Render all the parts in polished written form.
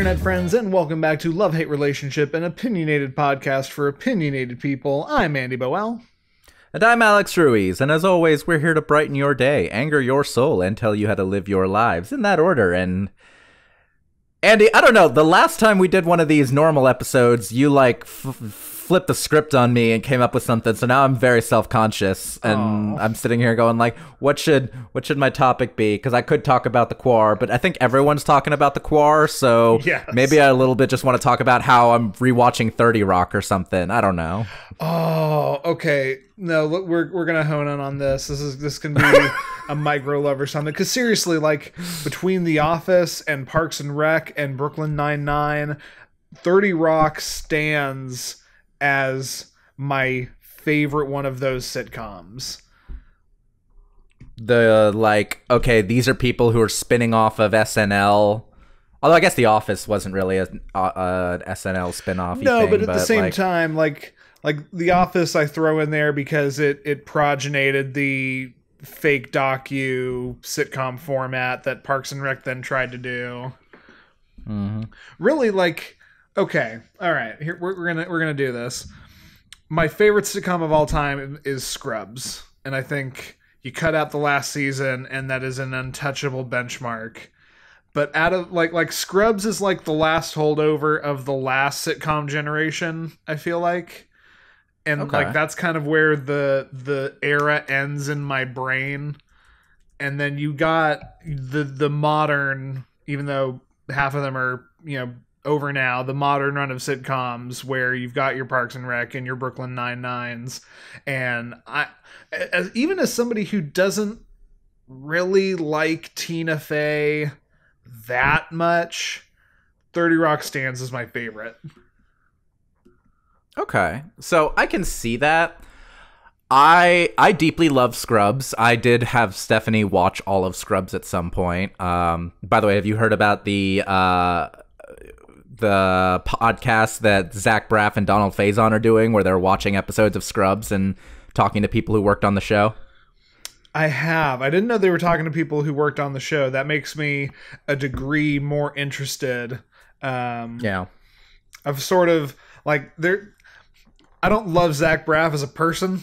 internet friends, and welcome back to Love Hate Relationship, an opinionated podcast for opinionated people. I'm Andy Boel. And I'm Alex Ruiz, and as always, we're here to brighten your day, anger your soul, and tell you how to live your lives in that order. And Andy, I don't know, the last time we did one of these normal episodes, you flipped the script on me and came up with something, so now I'm very self-conscious, and I'm sitting here going like, what should my topic be? Because I could talk about the Quar, but I think everyone's talking about the Quar, so yes. Maybe I a little bit just want to talk about how I'm rewatching 30 Rock or something. I don't know. Oh, okay. No, look, we're gonna hone in on this. This can be a micro love or something. Because seriously, like between The Office and Parks and Rec and Brooklyn Nine-Nine, 30 Rock stands as my favorite one of those sitcoms. Okay, these are people who are spinning off of SNL. Although I guess The Office wasn't really an SNL spin-off. No, but at the same time, like The Office I throw in there because it progenited the fake docu sitcom format that Parks and Rec then tried to do. Mm-hmm. Really, like, okay, all right, here we're gonna do this. My favorite sitcom of all time is Scrubs, and I think you cut out the last season, and that is an untouchable benchmark. But out of like Scrubs is like the last holdover of the last sitcom generation, I feel like. And like that's kind of where the era ends in my brain. And then you got the modern, even though half of them are, over now, the modern run of sitcoms where you've got your Parks and Rec and your Brooklyn Nine-Nines. And even as somebody who doesn't really like Tina Fey that much, 30 Rock stands as my favorite. Okay, so I can see that. I deeply love Scrubs. I did have Stephanie watch all of Scrubs at some point. By the way, have you heard about the podcast that Zach Braff and Donald Faison are doing, where they're watching episodes of Scrubs and talking to people who worked on the show? I have. I didn't know they were talking to people who worked on the show. That makes me a degree more interested. Yeah. I've sort of like I don't love Zach Braff as a person,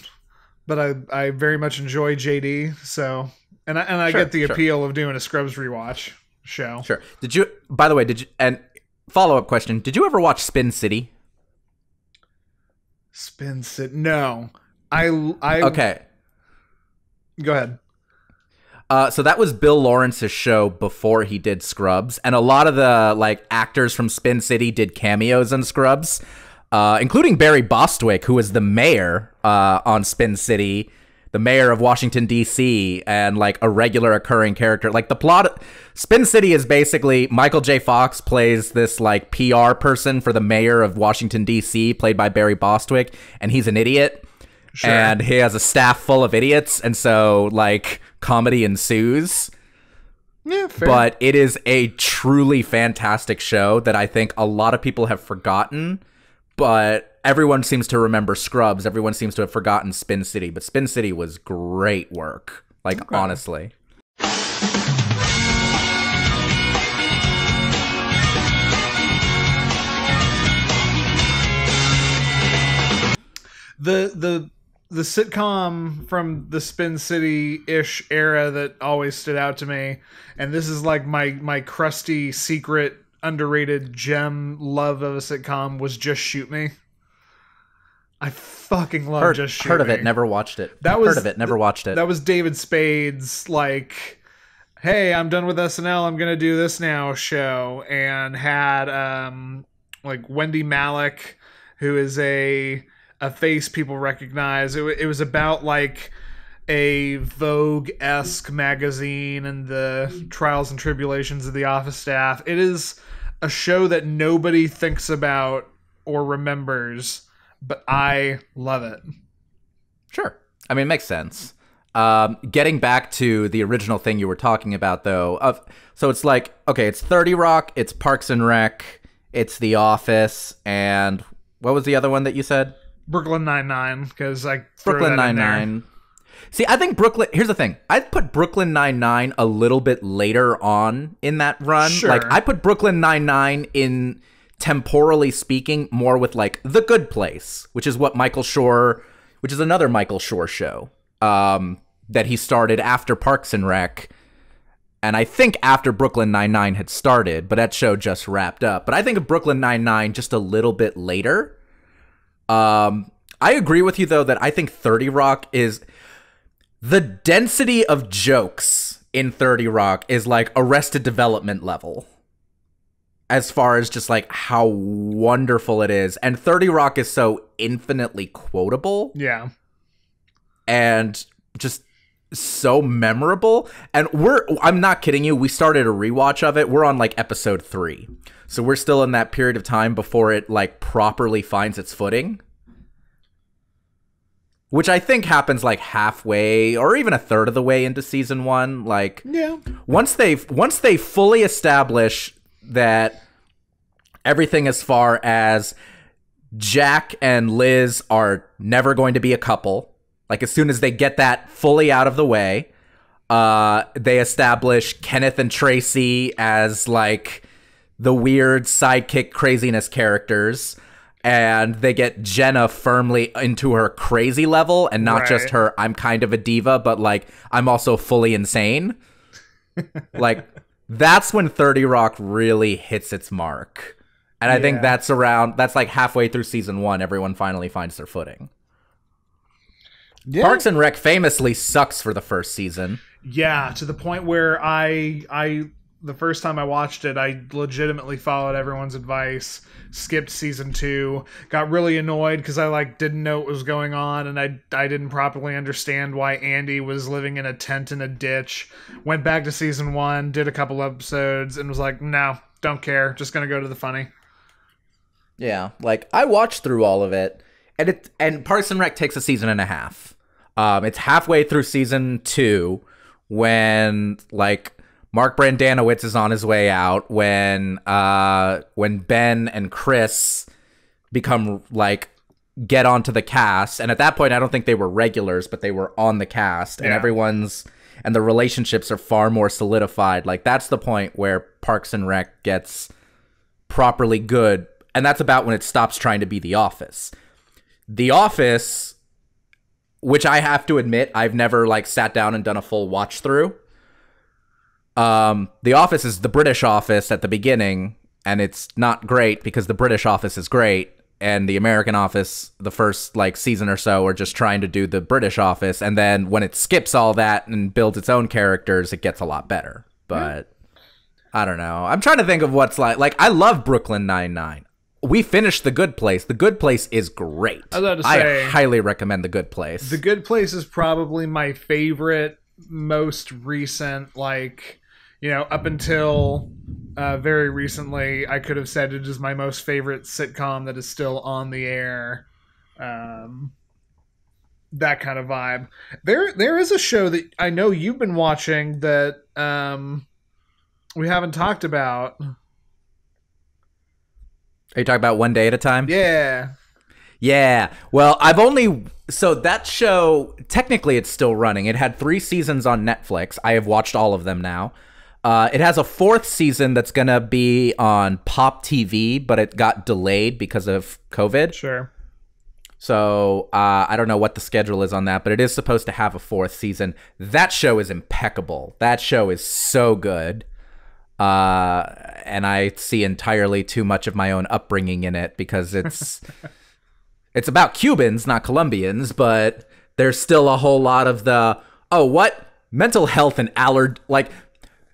but I very much enjoy JD. So, and I get the appeal of doing a Scrubs rewatch show. Sure. By the way, and follow-up question, did you ever watch Spin City? Spin City? No. I Okay. Go ahead. So that was Bill Lawrence's show before he did Scrubs, and a lot of the actors from Spin City did cameos in Scrubs. Including Barry Bostwick, who was the mayor on Spin City, the mayor of Washington, D.C., and a regular occurring character. The plot, Spin City is basically Michael J. Fox plays this PR person for the mayor of Washington, D.C., played by Barry Bostwick, and he's an idiot. Sure. And he has a staff full of idiots, and so comedy ensues. Yeah, fair. But it is a truly fantastic show that I think a lot of people have forgotten. But everyone seems to remember Scrubs. Everyone seems to have forgotten Spin City. But Spin City was great work. Honestly. The sitcom from the Spin City-ish era that always stood out to me, and this is my crusty secret underrated gem love of a sitcom, was Just Shoot Me. I fucking love Just Shoot Me. Heard of it, never watched it. Heard of it, never watched it. That was David Spade's hey, I'm done with SNL, I'm gonna do this now show, and had Wendy Malick, who is a face people recognize. It was about a Vogue-esque magazine and the trials and tribulations of the office staff. It is a show that nobody thinks about or remembers, but I love it. Sure. I mean, it makes sense. Getting back to the original thing you were talking about, though, so it's it's 30 Rock, it's Parks and Rec, it's The Office, and what was the other one that you said? Brooklyn Nine-Nine, because Brooklyn Nine-Nine. See, I think Brooklyn. Here's the thing. I'd put Brooklyn Nine-Nine a little bit later on in that run. Sure. Like, I put Brooklyn Nine-Nine in, temporally speaking, more with like The Good Place, which is what Michael Schur, which is another Michael Schur show that he started after Parks and Rec. And I think after Brooklyn Nine-Nine had started, but that show just wrapped up. But I think of Brooklyn Nine-Nine just a little bit later. I agree with you, though, that I think 30 Rock is... The density of jokes in 30 Rock is like Arrested Development level. As far as just like how wonderful it is. And 30 Rock is so infinitely quotable. Yeah. And just... so memorable. And I'm not kidding you, we started a rewatch of it. We're on like episode 3, so we're still in that period of time before it like properly finds its footing, which I think happens like halfway or even a third of the way into season 1. Like, yeah, once they fully establish that everything as far as Jack and Liz are never going to be a couple. Like, as soon as they get that fully out of the way, they establish Kenneth and Tracy as, like, the weird sidekick craziness characters. And they get Jenna firmly into her crazy level and not just her, I'm kind of a diva, but, like, I'm also fully insane. Like, that's when 30 Rock really hits its mark. And I think that's like halfway through season 1, everyone finally finds their footing. Yeah. Parks and Rec famously sucks for the first season. Yeah, to the point where I the first time I watched it, I legitimately followed everyone's advice, skipped season 2, got really annoyed because I like didn't know what was going on, and I didn't properly understand why Andy was living in a tent in a ditch. Went back to season 1, did a couple episodes, and was like, no, don't care, just gonna go to the funny. Yeah, like I watched through all of it. And Parks and Rec takes a season and a half. It's halfway through season 2 when like Mark Brandanowitz is on his way out, when Ben and Chris become like get onto the cast, and at that point I don't think they were regulars, but they were on the cast, and and the relationships are far more solidified. Like, that's the point where Parks and Rec gets properly good, and that's about when it stops trying to be The Office. The Office, which I have to admit, I've never like sat down and done a full watch through. The Office is the British Office at the beginning, and it's not great because the British Office is great, and the American Office, the first like season or so, are just trying to do the British Office, and then when it skips all that and builds its own characters, it gets a lot better. But I don't know. I'm trying to think of what's like I love Brooklyn Nine-Nine. We finished The Good Place. The Good Place is great. I was about to say, I highly recommend The Good Place. The Good Place is probably my favorite, most recent, like, you know, up until very recently, I could have said it is my most favorite sitcom that is still on the air. That kind of vibe. There is a show that I know you've been watching that we haven't talked about. Are you talking about One Day at a Time? Yeah. Yeah. Well, so that show, technically it's still running. It had 3 seasons on Netflix. I have watched all of them now. It has a 4th season that's going to be on Pop TV, but it got delayed because of COVID. Sure. So I don't know what the schedule is on that, but it is supposed to have a 4th season. That show is impeccable. That show is so good. And I see entirely too much of my own upbringing in it because it's it's about Cubans, not Colombians, but there's still a whole lot of the mental health and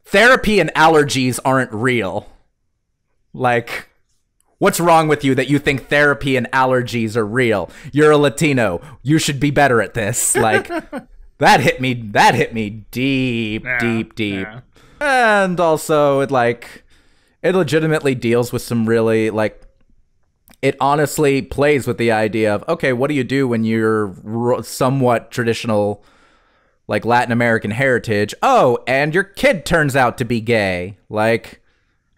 therapy and allergies aren't real. Like, what's wrong with you that you think therapy and allergies are real? You're a Latino. You should be better at this. Like, that hit me deep. Yeah. And also, it legitimately deals with some really, like, it honestly plays with the idea of, okay, what do you do when you're somewhat traditional, like, Latin American heritage? Oh, and your kid turns out to be gay. Like,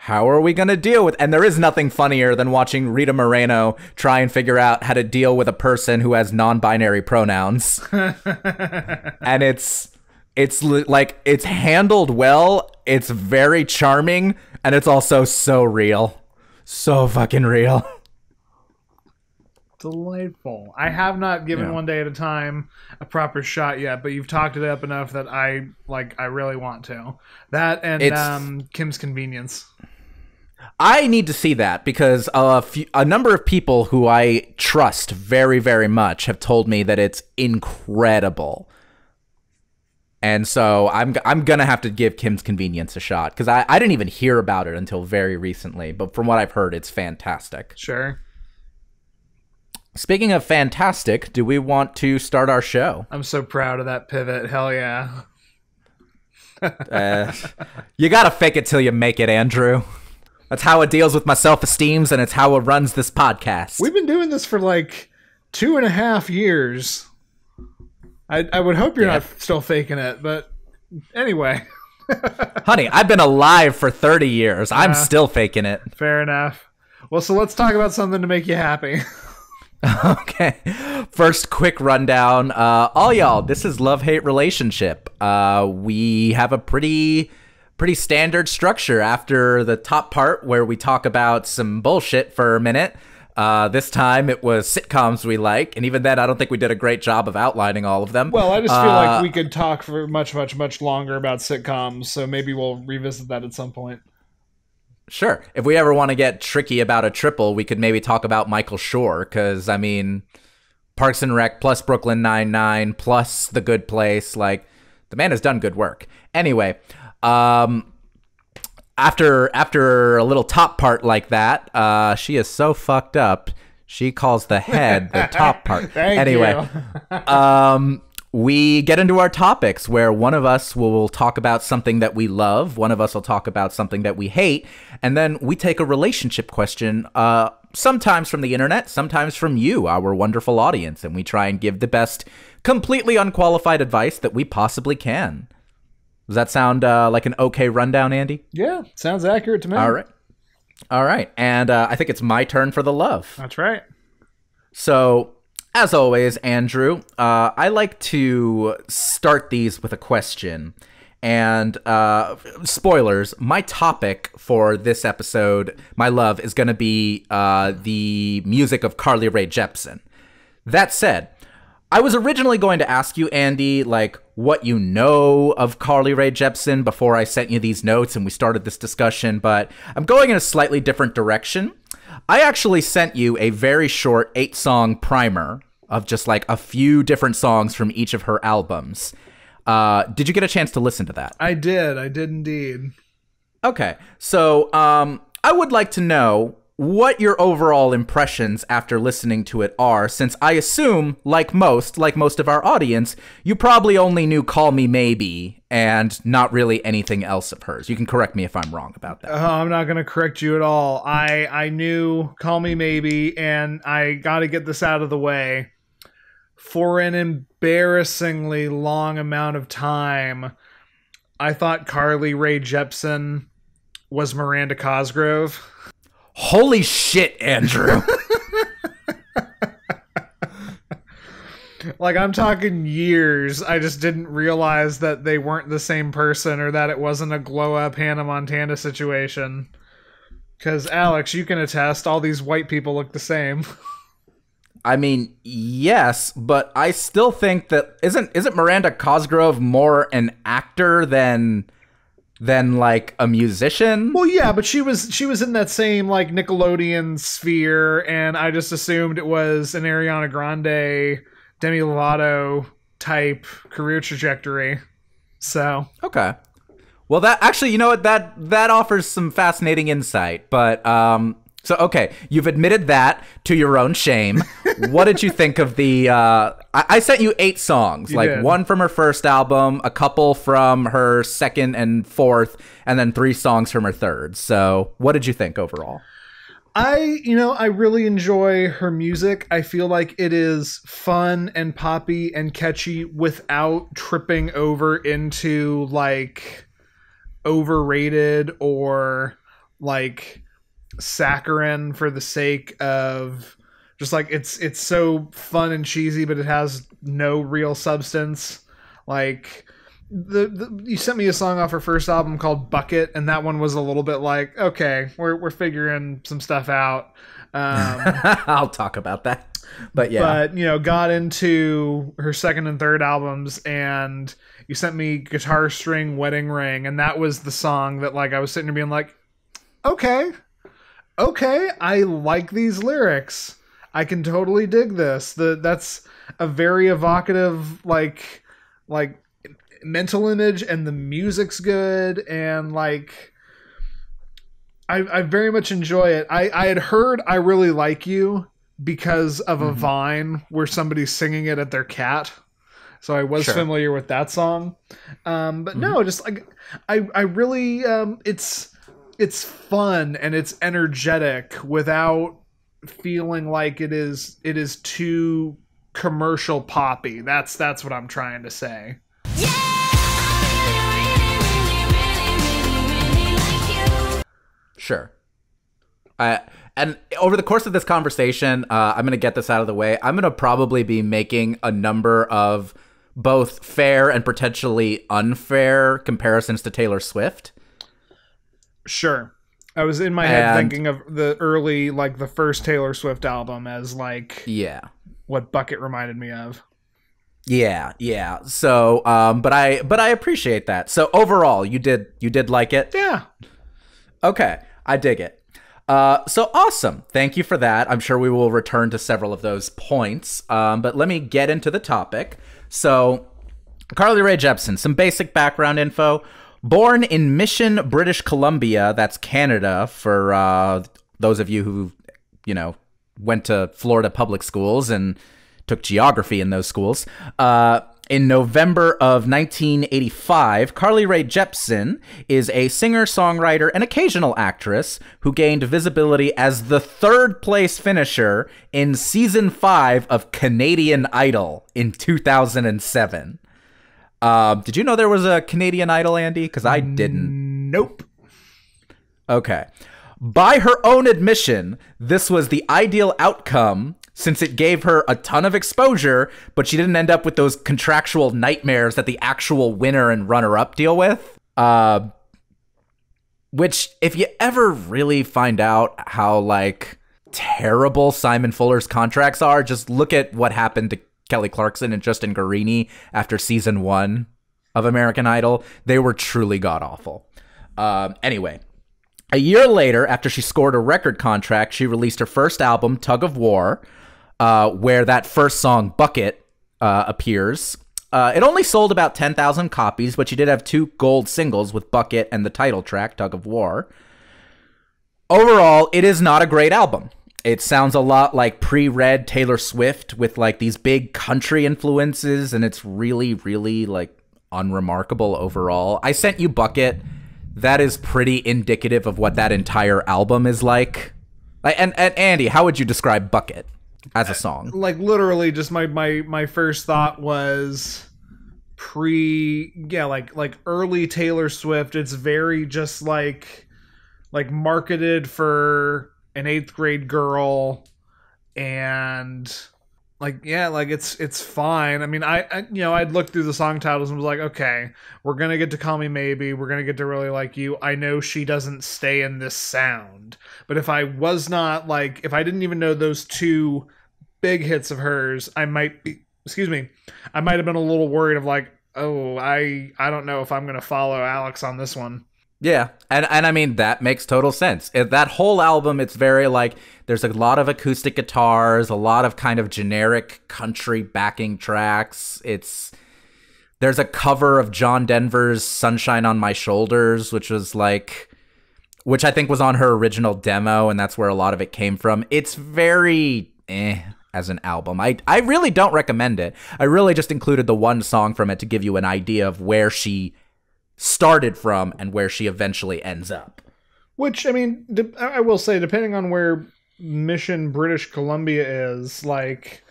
how are we going to deal with, and there is nothing funnier than watching Rita Moreno try and figure out how to deal with a person who has non-binary pronouns. And it's like, it's handled well, it's very charming, and it's also so real. So fucking real. Delightful. I have not given One Day at a Time a proper shot yet, but you've talked it up enough that I really want to. That and Kim's Convenience. I need to see that because a number of people who I trust very, very much have told me that it's incredible. And so I'm going to have to give Kim's Convenience a shot because I didn't even hear about it until very recently. But from what I've heard, it's fantastic. Sure. Speaking of fantastic, do we want to start our show? I'm so proud of that pivot. Hell yeah. You got to fake it till you make it, Andrew. That's how it deals with my self-esteems, and it's how it runs this podcast. We've been doing this for like 2.5 years. I would hope you're not still faking it, but anyway. Honey, I've been alive for 30 years. I'm still faking it. Fair enough. Well, so let's talk about something to make you happy. Okay. First, quick rundown. All y'all, this is Love-Hate Relationship. We have a pretty standard structure after the top part where we talk about some bullshit for a minute. This time it was sitcoms we like, and even then I don't think we did a great job of outlining all of them. Well, I just feel like we could talk for much longer about sitcoms, so maybe we'll revisit that at some point. Sure. If we ever want to get tricky about a triple, we could maybe talk about Michael Schur, because, I mean, Parks and Rec plus Brooklyn Nine-Nine plus The Good Place, like, the man has done good work. Anyway, After a little top part like that, she is so fucked up. She calls the head the top part. Anyway, we get into our topics where one of us will talk about something that we love, one of us will talk about something that we hate, and then we take a relationship question, sometimes from the internet, sometimes from you, our wonderful audience, and we try and give the best, completely unqualified advice that we possibly can. Does that sound like an okay rundown, Andy? Yeah, sounds accurate to me. All right. And I think it's my turn for the love. That's right. So, as always, Andrew, I like to start these with a question. And spoilers, my topic for this episode, my love, is going to be the music of Carly Rae Jepsen. That said, I was originally going to ask you, Andy, like, what you know of Carly Rae Jepsen before I sent you these notes and we started this discussion, but I'm going in a slightly different direction. I actually sent you a very short 8-song primer of just like a few different songs from each of her albums. Did you get a chance to listen to that? I did indeed. Okay, so I would like to know what your overall impressions after listening to it are, since I assume, like most of our audience, you probably only knew Call Me Maybe and not really anything else of hers. You can correct me if I'm wrong about that. I'm not going to correct you at all. I knew Call Me Maybe, and I got to get this out of the way. For an embarrassingly long amount of time, I thought Carly Rae Jepsen was Miranda Cosgrove. Holy shit, Andrew. Like, I'm talking years. I just didn't realize that they weren't the same person or that it wasn't a glow-up Hannah Montana situation. Because, Alex, you can attest, all these white people look the same. I mean, yes, but I still think that... Isn't Miranda Cosgrove more an actor than like a musician? Well, yeah, but she was in that same like Nickelodeon sphere, and I just assumed it was an Ariana Grande, Demi Lovato type career trajectory. So okay, well, that actually, you know what, that offers some fascinating insight. But so okay, you've admitted that to your own shame. What did you think of the? I sent you 8 songs, like did. 1 from her first album, a couple from her second and fourth, and then 3 songs from her third. So, what did you think overall? I really enjoy her music. I feel like it is fun and poppy and catchy without tripping over into like overrated or like saccharine for the sake of just like it's so fun and cheesy, but it has no real substance. Like you sent me a song off her first album called Bucket, and that one was a little bit like, okay, we're figuring some stuff out. I'll talk about that. But yeah. But, got into her second and third albums, and you sent me Guitar String Wedding Ring, and that was the song that, like, I was sitting there being like, okay, I like these lyrics. I can totally dig this. That's a very evocative, like mental image, and the music's good, and, like, I very much enjoy it. I had heard I Really Like You because of a Vine where somebody's singing it at their cat. So I was familiar with that song. But no, just like, I really, it's fun and it's energetic without feeling like it is too commercial poppy. That's what I'm trying to say. Sure. And over the course of this conversation, I'm going to get this out of the way. I'm going to probably be making a number of both fair and potentially unfair comparisons to Taylor Swift. Sure. I was in my head thinking of the early, like the first Taylor Swift album as like, what Bucket reminded me of. Yeah. So, but I appreciate that. So overall, you did like it? Yeah. Okay. I dig it. So awesome. Thank you for that. I'm sure we will return to several of those points. But let me get into the topic. So Carly Rae Jepsen, some basic background info. Born in Mission, British Columbia, that's Canada for those of you who, went to Florida public schools and took geography in those schools. In November of 1985, Carly Rae Jepsen is a singer-songwriter and occasional actress who gained visibility as the third-place finisher in Season 5 of Canadian Idol in 2007. Did you know there was a Canadian Idol, Andy? Because I didn't. Nope. Okay. By her own admission, this was the ideal outcome since it gave her a ton of exposure, but she didn't end up with those contractual nightmares that the actual winner and runner-up deal with. Which, if you ever really find out how, like, terrible Simon Fuller's contracts are, just look at what happened to Kelly Clarkson and Justin Guarini after season 1 of American Idol. They were truly god-awful. Anyway. A year later, after she scored a record contract, she released her first album, Tug of War, where that first song, Bucket, appears. It only sold about 10,000 copies, but she did have 2 gold singles with Bucket and the title track, Tug of War. Overall, it is not a great album. It sounds a lot like pre-Red Taylor Swift with like these big country influences, and it's really, really like unremarkable overall. I sent you Bucket. That is pretty indicative of what that entire album is like. And Andy, how would you describe Bucket as a song? Like literally just my first thought was like early Taylor Swift. It's very just like marketed for an 8th grade girl, and it's fine. I mean, I'd look through the song titles and was like, okay, we're gonna get to Call Me Maybe, we're gonna get to Really Like You. I know she doesn't stay in this sound, but if I didn't even know those 2 big hits of hers, I might have been a little worried of like, oh, I don't know if I'm gonna follow Alex on this one. Yeah, and I mean, that makes total sense. That whole album, it's very like, there's a lot of acoustic guitars, a lot of kind of generic country backing tracks. There's a cover of John Denver's Sunshine on My Shoulders, which I think was on her original demo, and that's where a lot of it came from. It's very as an album. I really don't recommend it. I really just included the one song from it to give you an idea of where she started from and where she eventually ends up. Which, I mean, I will say, depending on where Mission, British Columbia is, like,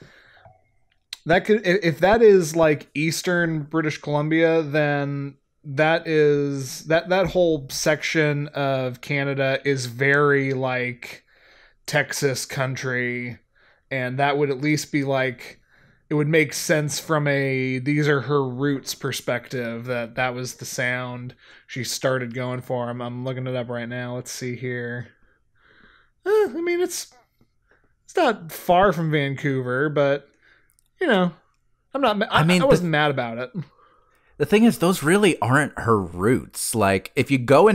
that could, if that is like Eastern British Columbia, then that whole section of Canada is very like Texas country, and that would at least be like, it would make sense from a these are her roots perspective that was the sound she started going for. I'm looking it up right now. Let's see here. I mean, it's not far from Vancouver, but you know, I'm not. I wasn't mad about it. The thing is, those really aren't her roots. Like, if you drill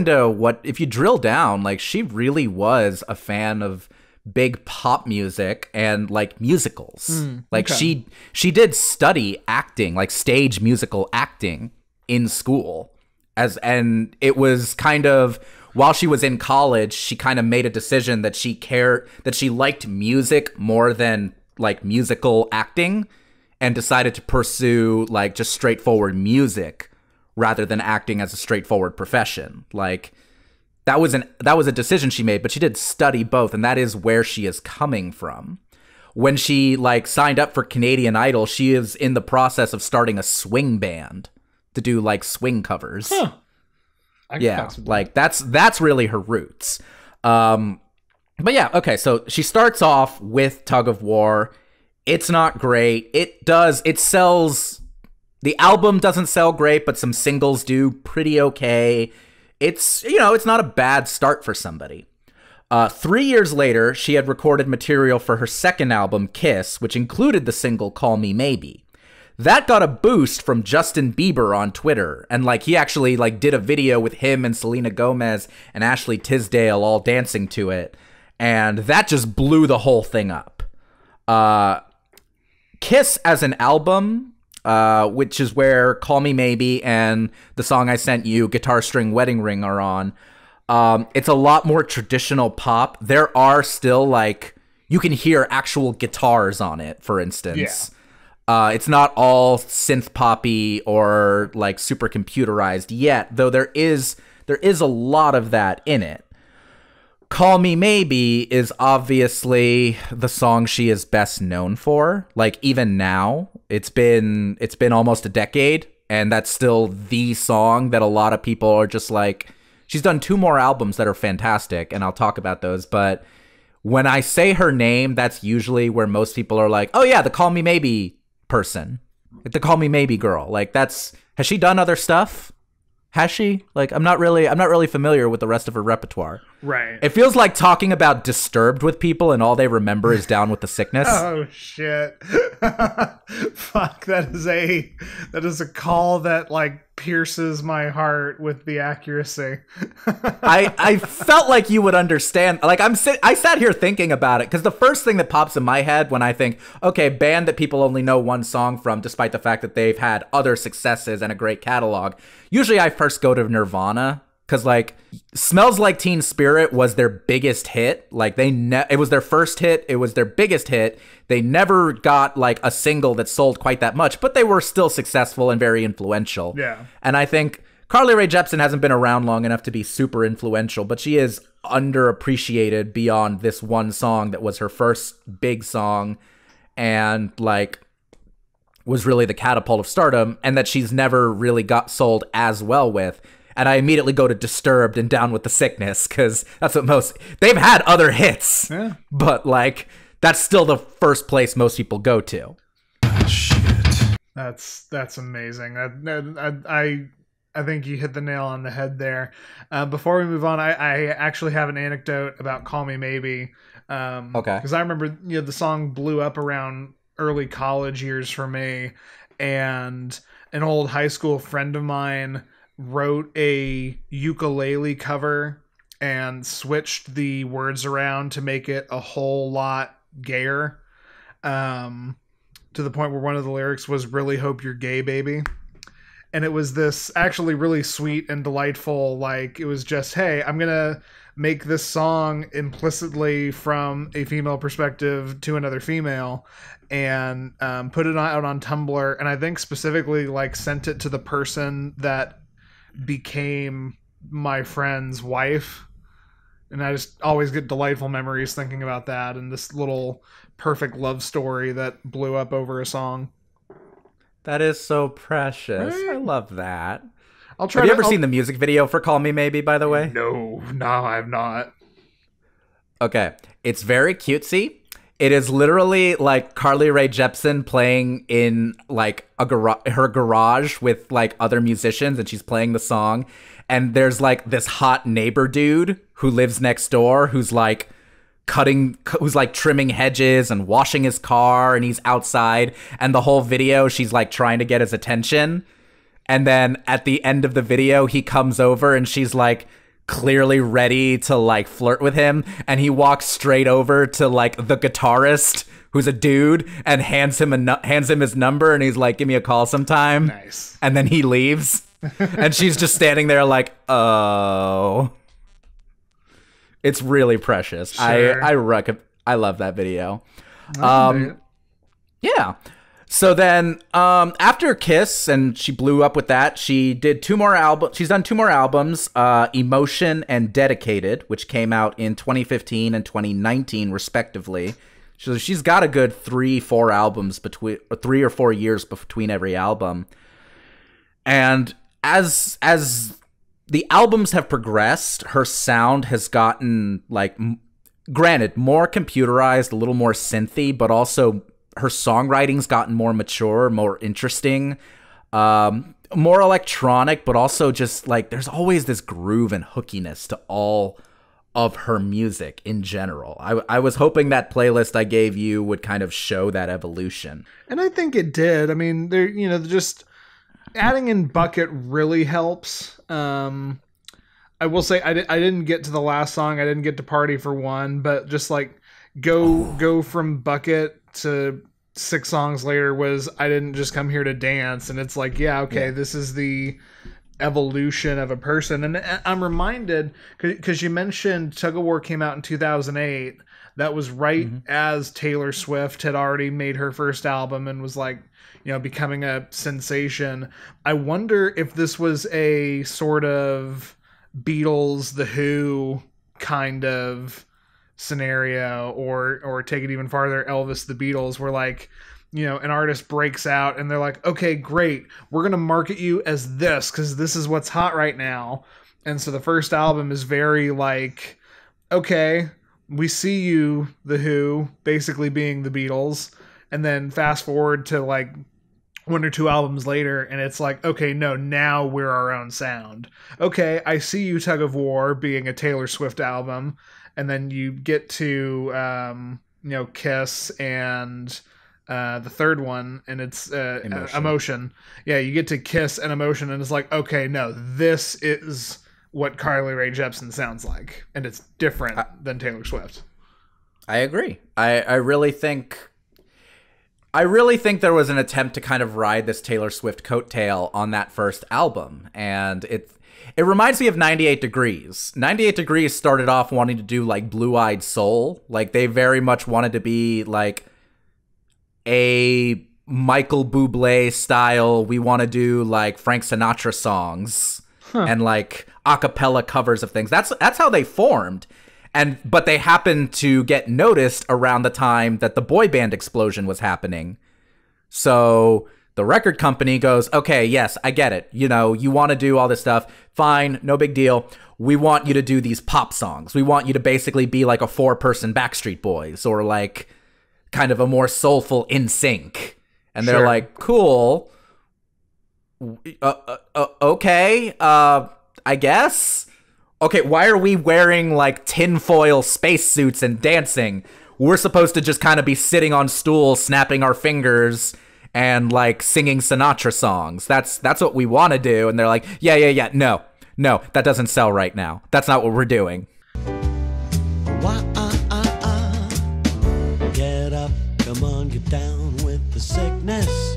down, like, she really was a fan of big pop music and like musicals. Like, okay. she did study acting, like stage musical acting in school, and it was kind of, while she was in college, she kind of made a decision that she liked music more than like musical acting, and decided to pursue like just straightforward music rather than acting as a straightforward profession. Like, that was a decision she made, but she did study both, and that is where she is coming from. When she like signed up for Canadian Idol, she is in the process of starting a swing band to do like swing covers. Huh. Yeah, like that's really her roots. But yeah, okay, so she starts off with Tug of War. It's not great. It sells, the album doesn't sell great, but some singles do pretty okay. It's not a bad start for somebody. 3 years later, she had recorded material for her second album, Kiss, which included the single Call Me Maybe. That got a boost from Justin Bieber on Twitter, and like he actually like did a video with him and Selena Gomez and Ashley Tisdale all dancing to it, and that just blew the whole thing up. Kiss as an album, which is where Call Me Maybe and the song I sent you, Guitar String Wedding Ring, are on. It's a lot more traditional pop. There are still like, you can hear actual guitars on it, for instance. Yeah. It's not all synth poppy or like super computerized yet, though there is a lot of that in it. Call Me Maybe is obviously the song she is best known for. Like, even now, it's been almost a decade, and that's still the song that a lot of people are just like, she's done 2 more albums that are fantastic, and I'll talk about those, but when I say her name, that's usually where most people are like, oh yeah, the Call Me Maybe person. The Call Me Maybe girl. Like, has she done other stuff? Has she? Like, I'm not really familiar with the rest of her repertoire. Right. It feels like talking about Disturbed with people and all they remember is Down with the Sickness. Oh shit. Fuck, that is a call that like pierces my heart with the accuracy. I felt like you would understand. Like, I sat here thinking about it because the first thing that pops in my head when I think, okay, band that people only know one song from, despite the fact that they've had other successes and a great catalog, usually I first go to Nirvana. Because, like, Smells Like Teen Spirit was their biggest hit. Like, it was their first hit. It was their biggest hit. They never got, like, a single that sold quite that much, but they were still successful and very influential. Yeah. And I think Carly Rae Jepsen hasn't been around long enough to be super influential, but she is underappreciated beyond this one song that was her first big song and, like, was really the catapult of stardom, and that she's never really got sold as well with. And I immediately go to Disturbed and Down with the Sickness, because that's what they've had other hits, yeah. But like, that's still the first place most people go to. Shit. That's amazing. I think you hit the nail on the head there. Before we move on, I actually have an anecdote about Call Me Maybe. Okay. Because I remember, the song blew up around early college years for me, and an old high school friend of mine wrote a ukulele cover and switched the words around to make it a whole lot gayer, to the point where one of the lyrics was "Really hope you're gay, baby." And it was this actually really sweet and delightful, like, it was just, hey, I'm gonna make this song implicitly from a female perspective to another female, and put it out on Tumblr, and I think specifically like sent it to the person that became my friend's wife, and I just always get delightful memories thinking about that and this little perfect love story that blew up over a song. That is so precious. Right? I love that. I'll try. Have you ever seen the music video for "Call Me Maybe"? By the way, No, I have not. okay, it's very cutesy. It is literally like Carly Rae Jepsen playing in like her garage with like other musicians, and she's playing the song. And there's like this hot neighbor dude who lives next door who's like trimming hedges and washing his car, and he's outside. And the whole video, she's like trying to get his attention. And then at the end of the video, he comes over and she's like clearly ready to like flirt with him, and he walks straight over to like the guitarist who's a dude and hands him his number, and he's like, give me a call sometime. Nice. And then he leaves and she's just standing there like, oh. It's really precious. Sure. I love that video. Yeah. So then, after Kiss, and she blew up with that, she did two more albums. She's done two more albums, Emotion and Dedicated, which came out in 2015 and 2019, respectively. So she's got a good 3-4 albums between, or 3 or 4 years between every album. And as the albums have progressed, her sound has gotten like, granted, more computerized, a little more synthy, but also her songwriting's gotten more mature, more interesting, more electronic, but also just like there's always this groove and hookiness to all of her music in general. I was hoping that playlist I gave you would kind of show that evolution. And I think it did. I mean, just adding in Bucket really helps. I will say I didn't get to the last song. I didn't get to Party for One, but just like go from Bucket to 6 songs later was I Didn't Just Come Here to Dance. And it's like, yeah, okay, this is the evolution of a person. And I'm reminded, because you mentioned Tug of War came out in 2008. That was right as Taylor Swift had already made her first album and was like, becoming a sensation. I wonder if this was a sort of Beatles, The Who kind of scenario, or take it even farther, Elvis, the Beatles, where like, an artist breaks out and they're like, okay, great, we're going to market you as this because this is what's hot right now. And so the first album is very like, okay, we see you, The Who, basically being the Beatles. And then fast forward to like 1 or 2 albums later, and it's like, okay, no, now we're our own sound. Okay, I see you, Tug of War, being a Taylor Swift album. And then you get to, Kiss and the third one, and it's Emotion. Yeah, you get to Kiss and Emotion, and it's like, okay, no, this is what Carly Rae Jepsen sounds like, and it's different than Taylor Swift. I agree. I really think there was an attempt to kind of ride this Taylor Swift coattail on that first album, and it reminds me of 98 Degrees. 98 Degrees started off wanting to do like Blue-Eyed Soul. Like they very much wanted to be like a Michael Bublé style. We want to do like Frank Sinatra songs and like a cappella covers of things. That's how they formed. But they happened to get noticed around the time that the boy band explosion was happening. So the record company goes, okay, yes, I get it. You want to do all this stuff. Fine, no big deal. We want you to do these pop songs. We want you to basically be like a 4-person Backstreet Boys or like kind of a more soulful NSYNC. And they're like, cool. Okay, I guess. Okay, why are we wearing like tinfoil spacesuits and dancing? We're supposed to just kind of be sitting on stools, snapping our fingers and like singing Sinatra songs. That's what we want to do. And they're like, yeah. No, that doesn't sell right now. That's not what we're doing. Get up, come on, get down with the sickness.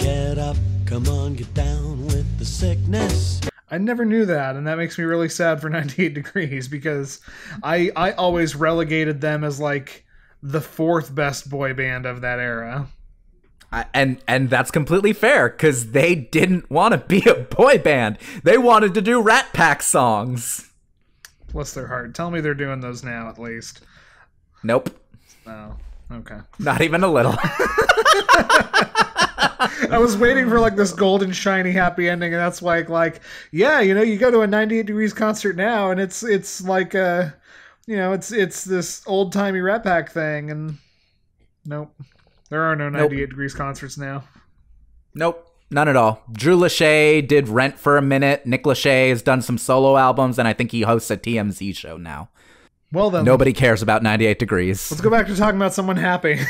Get up, come on, get down with the sickness. I never knew that, and that makes me really sad for 98 Degrees because I always relegated them as like the 4th best boy band of that era. And that's completely fair because they didn't want to be a boy band. They wanted to do Rat Pack songs. Bless their heart. Tell me they're doing those now at least. Nope. Oh, okay. Not even a little. I was waiting for like this golden shiny happy ending, and that's like yeah, you know, you go to a 98 Degrees concert now, and it's like you know, it's this old timey Rat Pack thing, and nope, there are no 98 Degrees concerts now. Nope. None at all. Drew Lachey did Rent for a minute. Nick Lachey has done some solo albums, and I think he hosts a TMZ show now. Well then, nobody cares about 98 Degrees. Let's go back to talking about someone happy.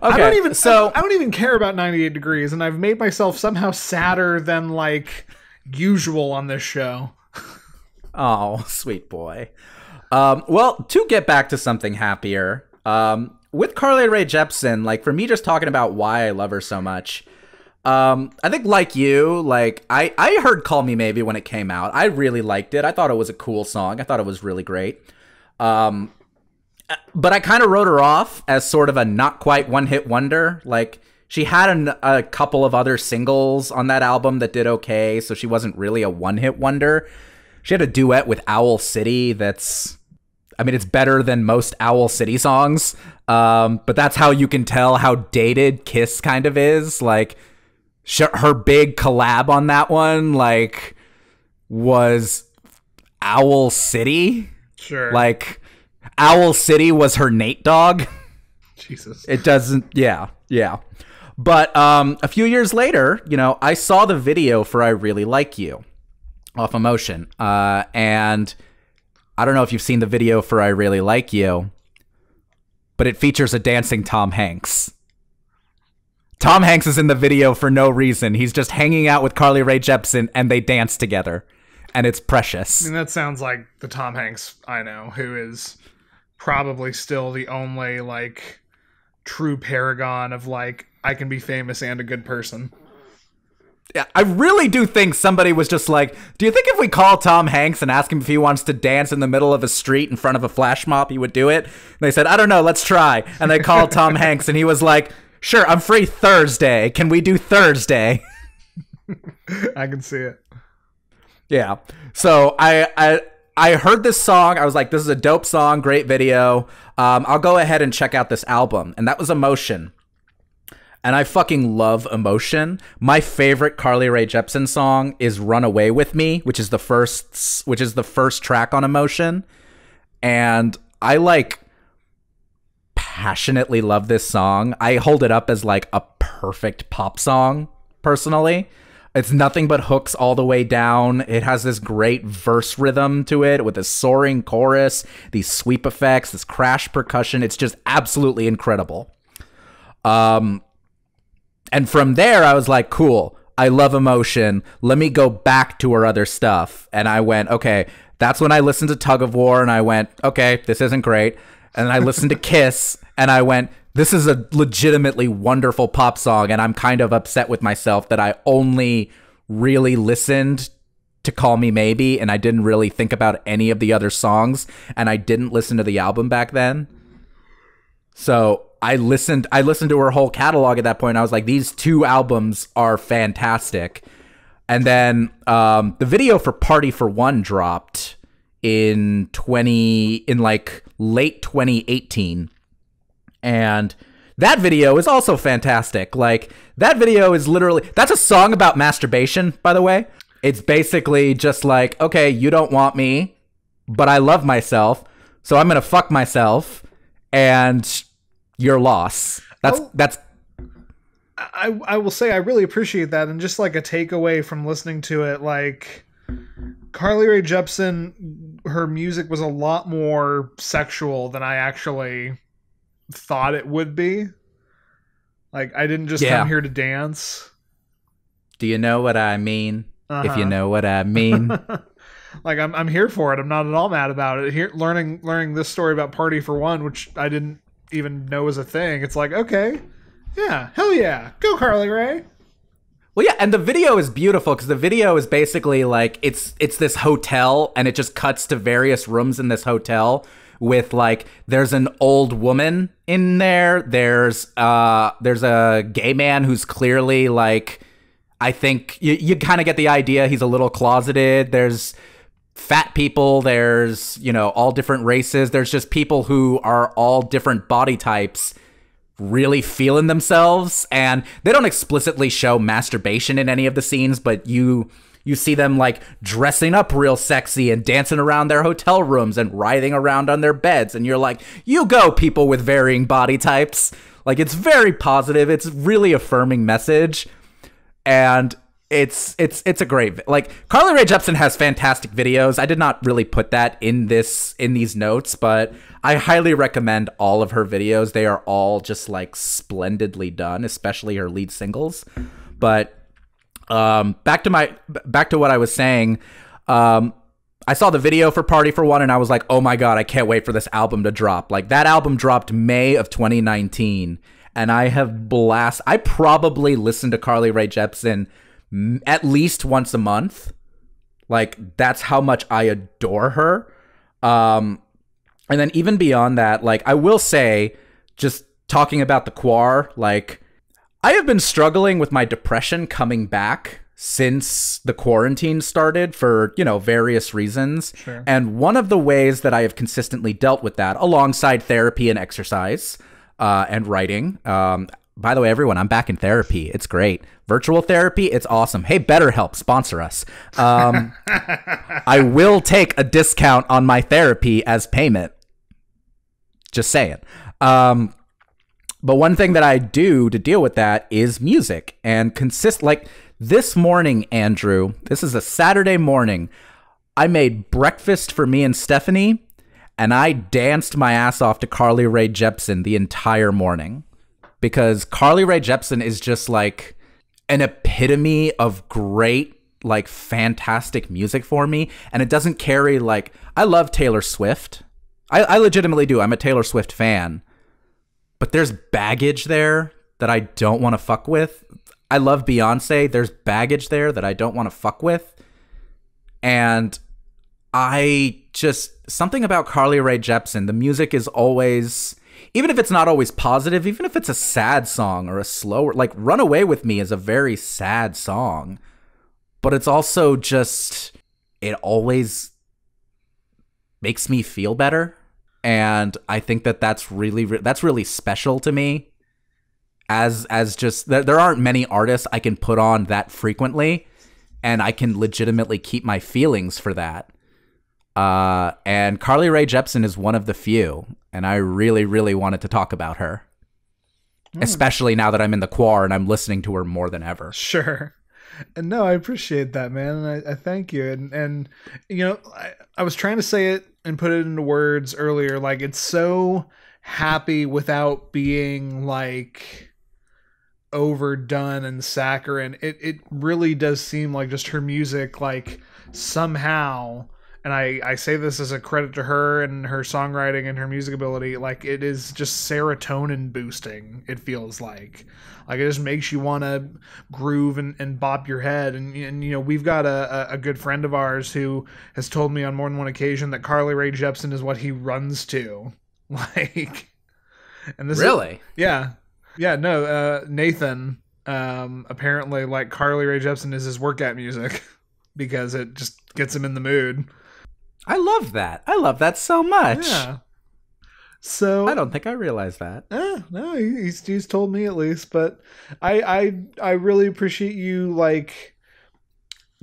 Okay, I don't even care about 98 Degrees, and I've made myself somehow sadder than like usual on this show. Oh, sweet boy. Well, to get back to something happier, with Carly Rae Jepsen, like for me, just talking about why I love her so much. I think like you, like I heard Call Me Maybe when it came out. I really liked it. I thought it was a cool song. I thought it was really great. But I kind of wrote her off as sort of a not quite one-hit wonder. Like she had a couple of other singles on that album that did okay, so she wasn't really a one-hit wonder. She had a duet with Owl City that's, I mean, it's better than most Owl City songs. But that's how you can tell how dated Kiss kind of is. Like her big collab on that one, like, was Owl City. Sure. Like Owl City was her Nate Dogg. Jesus. It doesn't. Yeah. But a few years later, you know, I saw the video for I Really Like You off Emotion. And I don't know if you've seen the video for I Really Like You, but it features a dancing Tom Hanks. Tom Hanks is in the video for no reason. He's just hanging out with Carly Rae Jepsen, and they dance together. And it's precious. I mean, that sounds like the Tom Hanks I know, who is probably still the only, like, true paragon of, like, I can be famous and a good person. Yeah, I really do think somebody was just like, do you think if we call Tom Hanks and ask him if he wants to dance in the middle of a street in front of a flash mob, he would do it? And they said, I don't know, let's try. And they called Tom Hanks, and he was like, sure, I'm free Thursday. Can we do Thursday? I can see it. Yeah. So I heard this song. I was like, this is a dope song, great video. I'll go ahead and check out this album. And that was Emotion. And I fucking love Emotion. My favorite Carly Rae Jepsen song is Run Away With Me, which is the first track on Emotion. And I like passionately love this song. I hold it up as like a perfect pop song, personally. It's nothing but hooks all the way down. It has this great verse rhythm to it with a soaring chorus, these sweep effects, this crash percussion. It's just absolutely incredible. And from there, I was like, cool, I love Emotion. Let me go back to her other stuff. And I went, okay, that's when I listened to Tug of War, and I went, okay, this isn't great. And I listened to Kiss, and I went, this is a legitimately wonderful pop song, and I'm kind of upset with myself that I only really listened to Call Me Maybe, and I didn't really think about any of the other songs, and I didn't listen to the album back then. So I listened to her whole catalog at that point, and I was like, these two albums are fantastic. And then the video for Party for One dropped in like late 2018. And that video is also fantastic. Like, that video is literally, that's a song about masturbation, by the way. It's basically just like, okay, you don't want me, but I love myself, so I'm gonna fuck myself, and your loss. That's I will say I really appreciate that, and just like a takeaway from listening to it, like Carly Rae Jepsen, her music was a lot more sexual than I actually thought it would be. Like, I didn't just come here to dance. Do you know what I mean? Uh-huh. If you know what I mean. Like, I'm here for it. I'm not at all mad about it. Here, learning this story about Party for One, which I didn't even know was a thing. It's like, okay, yeah, hell yeah, go Carly Rae. Well, yeah, and the video is beautiful because the video is basically like it's this hotel, and it just cuts to various rooms in this hotel with like there's an old woman in there. There's a gay man who's clearly like, I think you kind of get the idea he's a little closeted. There's fat people. There's, you know, all different races. There's just people who are all different body types really feeling themselves, and they don't explicitly show masturbation in any of the scenes, but you see them like dressing up real sexy and dancing around their hotel rooms and writhing around on their beds, and you're like, you go, people with varying body types. Like, it's very positive. It's really affirming message, and it's a great, like, Carly Rae Jepsen has fantastic videos. I did not really put that in these notes, but I highly recommend all of her videos. They are all just like splendidly done, especially her lead singles. But back to what I was saying. I saw the video for Party for One and I was like, oh my God, I can't wait for this album to drop. Like, that album dropped May of 2019, and I probably listened to Carly Rae Jepsen at least once a month. Like, that's how much I adore her. And then even beyond that, like, I will say, just talking about the Quar, like, I have been struggling with my depression coming back since the quarantine started for, various reasons. Sure. And one of the ways that I have consistently dealt with that, alongside therapy and exercise and writing, by the way, everyone, I'm back in therapy. It's great. Virtual therapy, it's awesome. Hey, BetterHelp, sponsor us. I will take a discount on my therapy as payment. Just saying. But one thing that I do to deal with that is music. And like this morning, Andrew, this is a Saturday morning, I made breakfast for me and Stephanie, and I danced my ass off to Carly Rae Jepsen the entire morning. Because Carly Rae Jepsen is just like an epitome of great, like, fantastic music for me. And it doesn't carry, like, I love Taylor Swift. I legitimately do. I'm a Taylor Swift fan. But there's baggage there that I don't want to fuck with. I love Beyonce. There's baggage there that I don't want to fuck with. And something about Carly Rae Jepsen, the music is always, even if it's not always positive, even if it's a sad song or a slower, like Run Away With Me is a very sad song, but it's also just, it always makes me feel better. And I think that's really special to me, as just, there aren't many artists I can put on that frequently, and I can legitimately keep my feelings for that. And Carly Rae Jepsen is one of the few, and I really, really wanted to talk about her, especially now that I'm in the Quar and I'm listening to her more than ever. Sure. And no, I appreciate that, man. And I thank you. And I was trying to say it and put it into words earlier. Like, it's so happy without being like overdone and saccharine. It really does seem like just her music, like, somehow, and I say this as a credit to her and her songwriting and her music ability, like, it is just serotonin boosting, it feels like. Like, it just makes you want to groove and bop your head. And we've got a good friend of ours who has told me on more than one occasion that Carly Rae Jepsen is what he runs to. Like, and this really? Yeah. No, Nathan, apparently, like, Carly Rae Jepsen is his workout music because it just gets him in the mood. I love that. I love that so much. Yeah. So I don't think I realized that. No, he's told me at least, but I really appreciate you, like,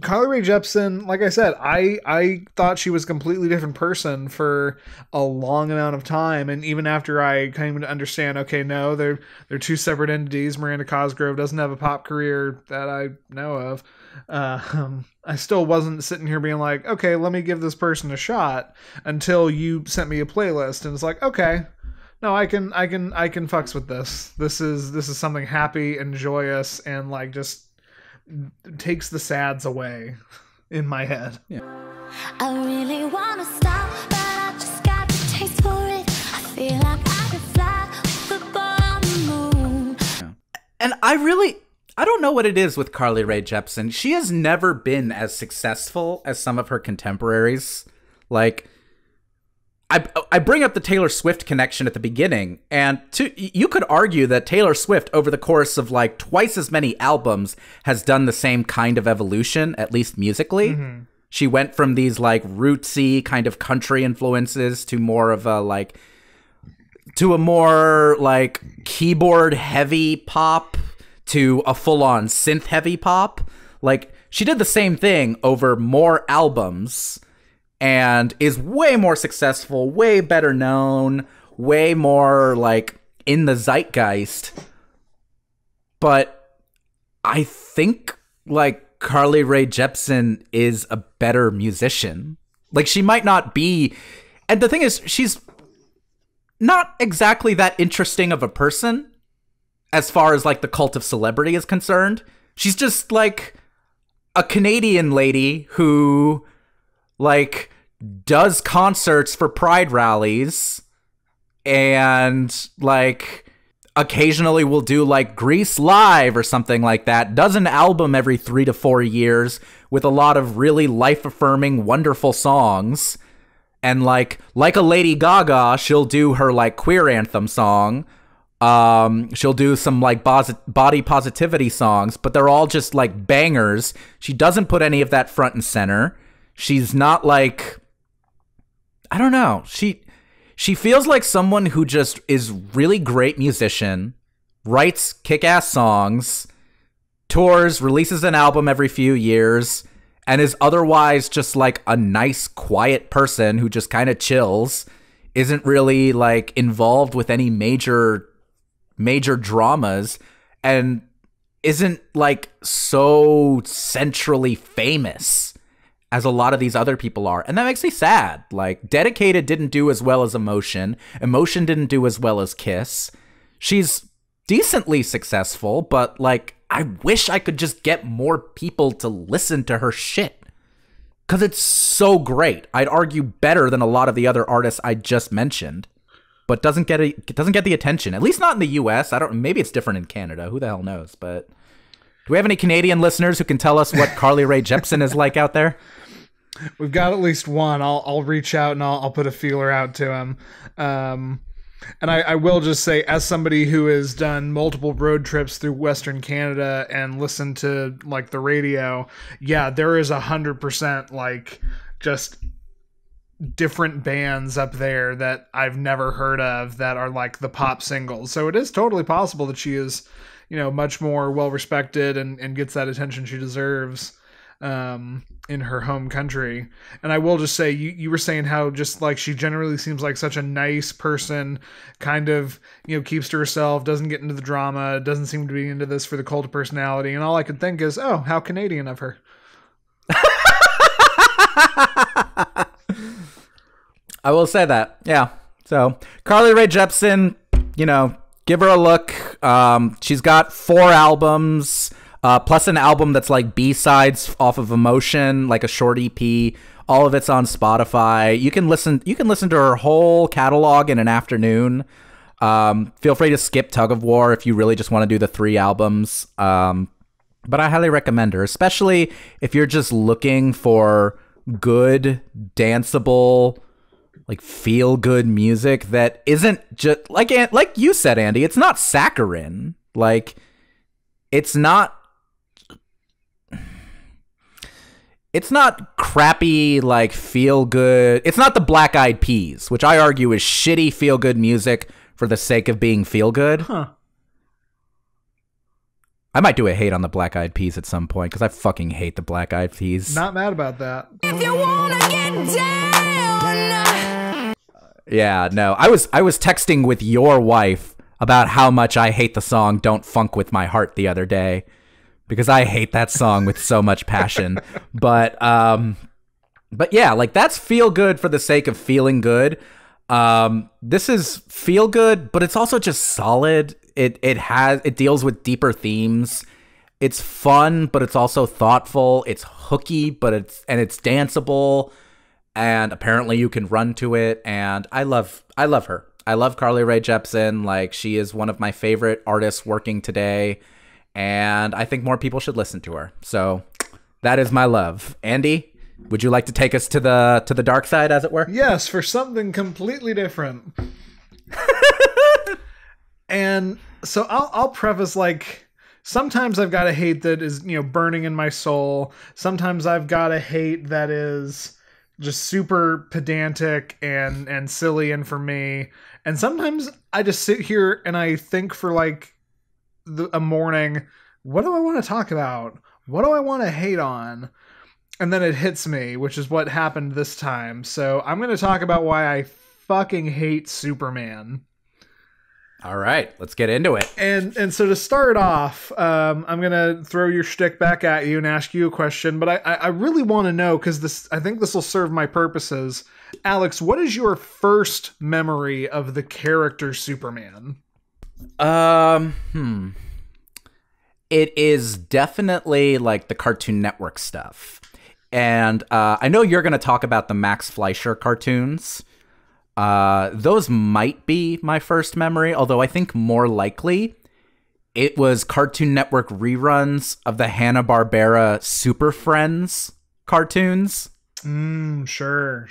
Carly Rae Jepsen. Like I said, I thought she was a completely different person for a long amount of time, and even after I came to understand, okay, no, they're two separate entities. Miranda Cosgrove doesn't have a pop career that I know of. I still wasn't sitting here being like, okay, let me give this person a shot, until you sent me a playlist, and it's like, okay, no, I can fucks with this. This is something happy and joyous, and, like, just takes the sads away in my head. Yeah. I really wanna stop, but I just got the taste for it. I feel like I could fly with the boy on the moon. Yeah. And I don't know what it is with Carly Rae Jepsen. She has never been as successful as some of her contemporaries. Like, I bring up the Taylor Swift connection at the beginning, and you could argue that Taylor Swift, over the course of, like, twice as many albums, has done the same kind of evolution, at least musically. Mm-hmm. She went from these, like, rootsy kind of country influences to more of a, like, to a more like keyboard heavy pop to a full-on synth heavy pop. Like, she did the same thing over more albums and is way more successful, way better known, way more like in the zeitgeist. But I think like Carly Rae Jepsen is a better musician. Like, she might not be, and the thing is, she's not exactly that interesting of a person as far as like the cult of celebrity is concerned. She's just like a Canadian lady who like does concerts for pride rallies and like occasionally will do like Grease Live or something like that, does an album every 3 to 4 years with a lot of really life-affirming, wonderful songs. And like a Lady Gaga, she'll do her like queer anthem song. She'll do some like body positivity songs, but they're all just like bangers. She doesn't put any of that front and center. She's not like, I don't know. She feels like someone who just is really great musician, writes kick-ass songs, tours, releases an album every few years, and is otherwise just like a nice, quiet person who just kind of chills, isn't really like involved with any major dramas, and isn't like so centrally famous as a lot of these other people are. And that makes me sad. Like, Dedicated didn't do as well as Emotion. Emotion didn't do as well as Kiss. She's decently successful, but like, I wish I could just get more people to listen to her shit, because it's so great. I'd argue better than a lot of the other artists I just mentioned, but it doesn't get the attention, at least not in the US. Maybe it's different in Canada. Who the hell knows? But do we have any Canadian listeners who can tell us what Carly Rae Jepsen is like out there? We've got at least one. I'll reach out and I'll put a feeler out to him. And I will just say, as somebody who has done multiple road trips through Western Canada and listened to like the radio, yeah, there is 100% like just different bands up there that I've never heard of that are like the pop singles. So it is totally possible that she is, much more well respected and gets that attention she deserves in her home country. And I will just say, you were saying how just like she generally seems like such a nice person, kind of, keeps to herself, doesn't get into the drama, doesn't seem to be into this for the cult of personality. And all I could think is, oh, how Canadian of her. I will say that. Yeah. So Carly Rae Jepsen, give her a look. She's got 4 albums, plus an album that's like B-sides off of Emotion, like a short EP. All of it's on Spotify. You can listen to her whole catalog in an afternoon. Feel free to skip Tug of War if you really just want to do the 3 albums. But I highly recommend her, especially if you're just looking for good, danceable, like feel-good music that isn't just like you said, Andy. It's not saccharine. Like, it's not crappy, like, feel-good. It's not the Black Eyed Peas, which I argue is shitty feel-good music for the sake of being feel-good. Huh. I might do a hate on the Black Eyed Peas at some point, because I fucking hate the Black Eyed Peas. Not mad about that. If you wanna get down. Yeah, no. I was texting with your wife about how much I hate the song Don't Funk With My Heart the other day, because I hate that song with so much passion. But yeah, like, that's feel good for the sake of feeling good. This is feel good, but it's also just solid. It deals with deeper themes. It's fun, but it's also thoughtful. It's hooky, but it's danceable. And apparently you can run to it. And I love her. I love Carly Rae Jepsen. Like, she is one of my favorite artists working today. And I think more people should listen to her. So that is my love. Andy, would you like to take us to the dark side, as it were? Yes, for something completely different. And so I'll preface, like, sometimes I've got a hate that is, burning in my soul. Sometimes I've got a hate that is just super pedantic and silly and for me. And sometimes I just sit here and I think for like a morning, what do I want to talk about? What do I want to hate on? And then it hits me, which is what happened this time. So I'm going to talk about why I fucking hate Superman. All right, let's get into it. And so to start off, I'm gonna throw your shtick back at you and ask you a question, but I really want to know, because I think this will serve my purposes. Alex, what is your first memory of the character Superman? It is definitely like the Cartoon Network stuff, and I know you're gonna talk about the Max Fleischer cartoons. Those might be my first memory, although I think more likely it was Cartoon Network reruns of the Hanna-Barbera Super Friends cartoons. Sure.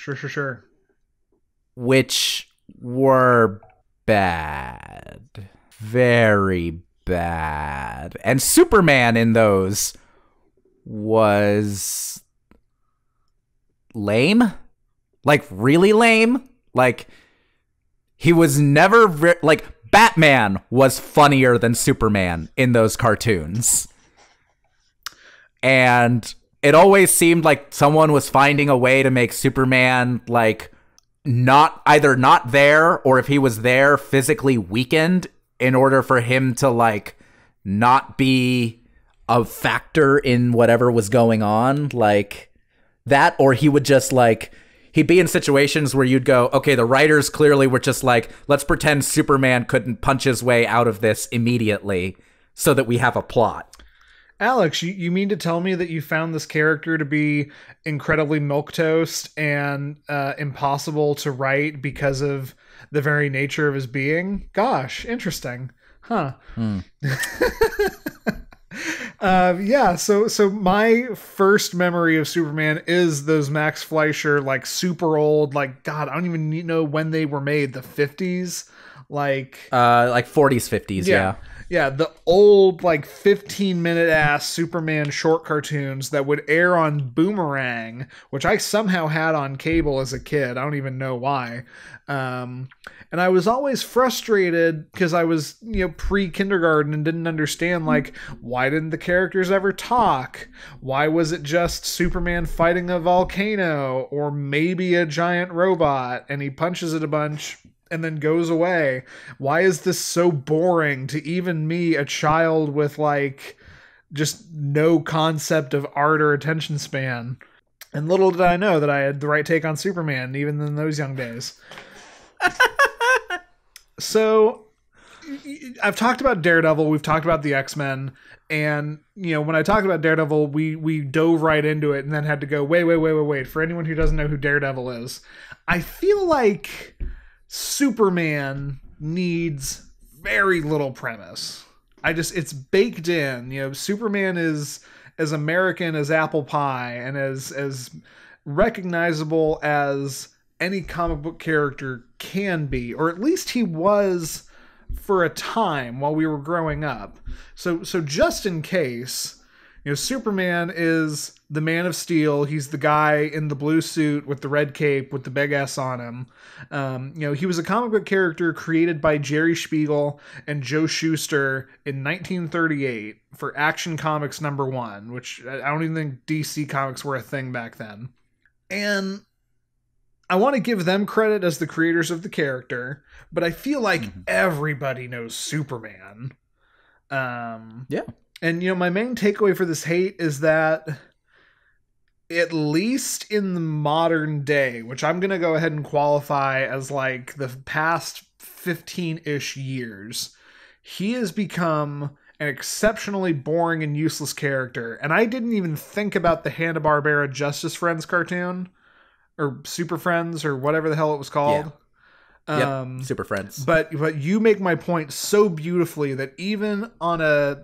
Which were bad. Very bad. And Superman in those was lame. Like, really lame. Like, he was never like, Batman was funnier than Superman in those cartoons. And it always seemed like someone was finding a way to make Superman, like, not there, or if he was there, physically weakened in order for him to, like, not be a factor in whatever was going on. Like, that, or he would just, like, he'd be in situations where you'd go, okay, the writers clearly were just like, let's pretend Superman couldn't punch his way out of this immediately so that we have a plot. Alex, you mean to tell me that you found this character to be incredibly milquetoast and impossible to write because of the very nature of his being? Gosh, interesting. Huh. Yeah, so my first memory of Superman is those Max Fleischer, like, super old, like, God, I don't even know when they were made, the 50s? Like 40s, 50s, yeah. Yeah, the old, like, 15-minute ass Superman short cartoons that would air on Boomerang, which I somehow had on cable as a kid. I don't even know why. And I was always frustrated because I was, pre-kindergarten and didn't understand, like, why didn't the characters ever talk? Why was it just Superman fighting a volcano or maybe a giant robot and he punches it a bunch and then goes away? Why is this so boring to even me, a child with, like, just no concept of art or attention span? And little did I know that I had the right take on Superman, even in those young days. So, I've talked about Daredevil, we've talked about the X-Men, and, when I talked about Daredevil, we dove right into it and then had to go, wait. For anyone who doesn't know who Daredevil is, I feel like Superman needs very little premise. It's baked in. Superman is as American as apple pie and as recognizable as any comic book character can be, or at least he was for a time while we were growing up. So just in case, Superman is the Man of Steel. He's the guy in the blue suit with the red cape with the big S on him. He was a comic book character created by Jerry Spiegel and Joe Shuster in 1938 for Action Comics #1, which I don't even think DC Comics were a thing back then. And I want to give them credit as the creators of the character, but I feel like everybody knows Superman. Yeah. And, my main takeaway for this hate is that, at least in the modern day, which I'm going to go ahead and qualify as, like, the past 15-ish years, he has become an exceptionally boring and useless character. And I didn't even think about the Hanna-Barbera Justice Friends cartoon, or Super Friends, or whatever the hell it was called. Yeah. Super Friends. But you make my point so beautifully that even on a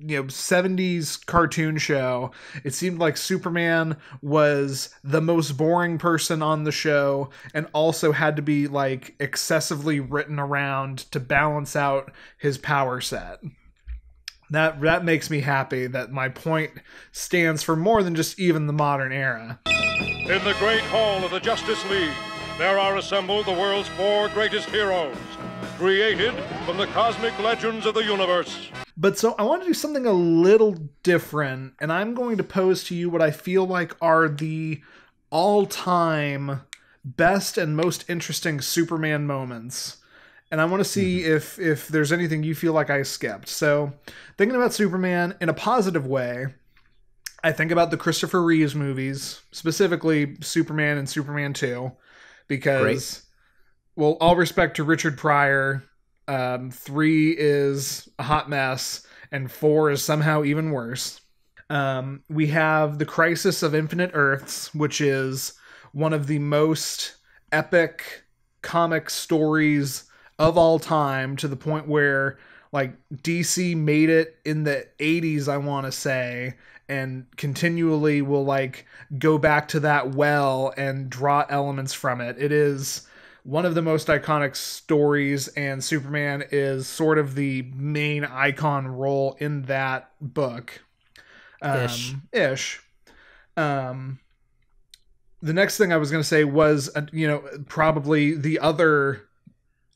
70s cartoon show, it seemed like Superman was the most boring person on the show and also had to be, like, excessively written around to balance out his power set. That makes me happy that my point stands for more than just even the modern era. In the great hall of the Justice League, there are assembled the world's 4 greatest heroes, created from the cosmic legends of the universe. But so I want to do something a little different, and I'm going to pose to you what I feel like are the all-time best and most interesting Superman moments. And I want to see if there's anything you feel like I skipped. So, thinking about Superman in a positive way, I think about the Christopher Reeves movies, specifically Superman and Superman 2, because, well, all respect to Richard Pryor, 3 is a hot mess, and 4 is somehow even worse. We have The Crisis of Infinite Earths, which is one of the most epic comic stories of all time, to the point where, like, DC made it in the 80s, I want to say, and continually will, like, go back to that well and draw elements from it. It is one of the most iconic stories, and Superman is sort of the main icon role in that book. Ish. The next thing I was going to say was, probably the other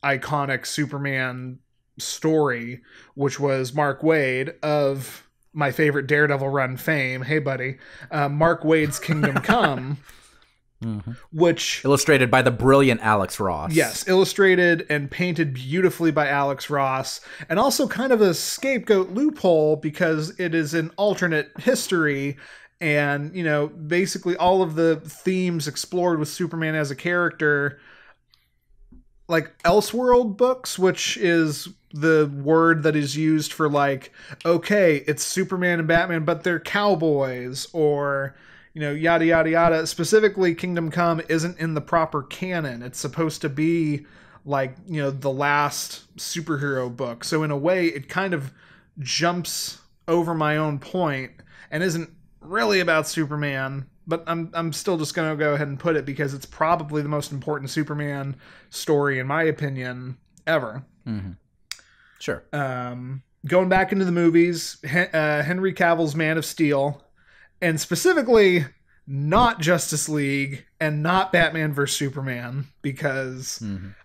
iconic Superman story, which was Mark Waid of my favorite Daredevil run fame. Hey, buddy. Mark Waid's Kingdom Come, which... illustrated by the brilliant Alex Ross. Yes, illustrated and painted beautifully by Alex Ross, and also kind of a scapegoat loophole because it is an alternate history, and, basically all of the themes explored with Superman as a character, like Elseworld books, which is the word that is used for, like, okay, it's Superman and Batman, but they're cowboys, or, yada, yada, yada. Specifically, Kingdom Come isn't in the proper canon. It's supposed to be, like, the last superhero book. So in a way, it kind of jumps over my own point and isn't really about Superman. But I'm still just going to go ahead and put it because it's probably the most important Superman story, in my opinion, ever. Mm-hmm. Sure. Going back into the movies, Henry Cavill's Man of Steel, and specifically not Justice League and not Batman vs. Superman, because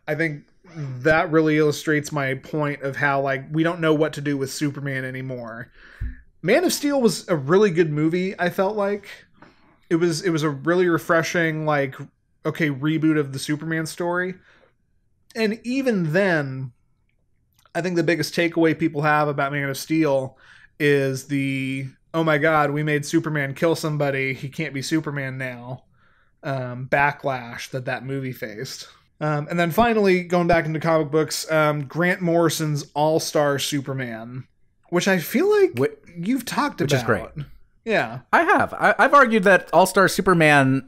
I think that really illustrates my point of how, like, we don't know what to do with Superman anymore. Man of Steel was a really good movie, I felt like. It was a really refreshing, like, okay, reboot of the Superman story. And even then, I think the biggest takeaway people have about Man of Steel is the, oh my god, we made Superman kill somebody, he can't be Superman now, backlash that movie faced. And then finally, going back into comic books, Grant Morrison's All-Star Superman, which I feel like you've talked about. Which is great. Yeah. I have. I've argued that All-Star Superman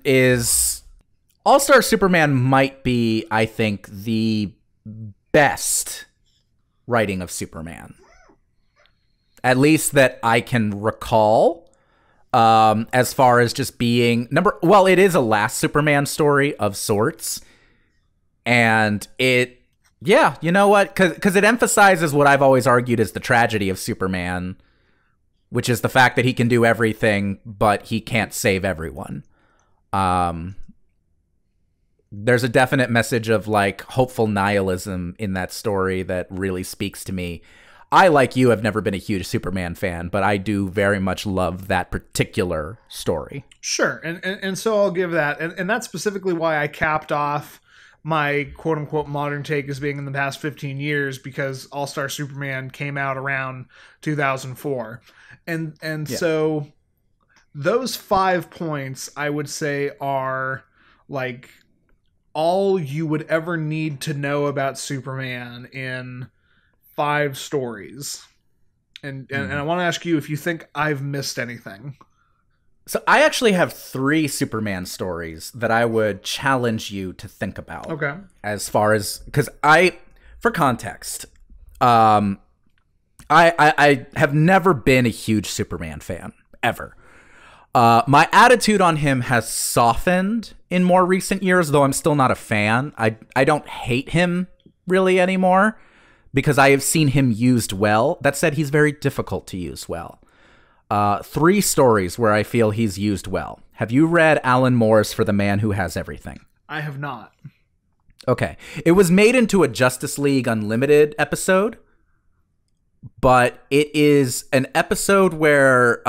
might be, I think, the best writing of Superman. At least that I can recall. As far as just being it is a last Superman story of sorts. And you know what? Because it emphasizes what I've always argued is the tragedy of Superman, which is the fact that he can do everything, but he can't save everyone. There's a definite message of, like, hopeful nihilism in that story that really speaks to me. I, like you, have never been a huge Superman fan, but I do very much love that particular story. Sure, and so I'll give that. And that's specifically why I capped off my quote-unquote modern take as being in the past 15 years, because All-Star Superman came out around 2004. And so those 5 points, I would say, are, like, all you would ever need to know about Superman in 5 stories. And I want to ask you if you think I've missed anything. So I actually have 3 Superman stories that I would challenge you to think about. Okay. As far as, because for context, I have never been a huge Superman fan, ever. My attitude on him has softened in more recent years, though I'm still not a fan. I don't hate him really anymore because I have seen him used well. That said, he's very difficult to use well. 3 stories where I feel he's used well. Have you read Alan Moore's For the Man Who Has Everything? I have not. Okay. It was made into a Justice League Unlimited episode, but it is an episode where,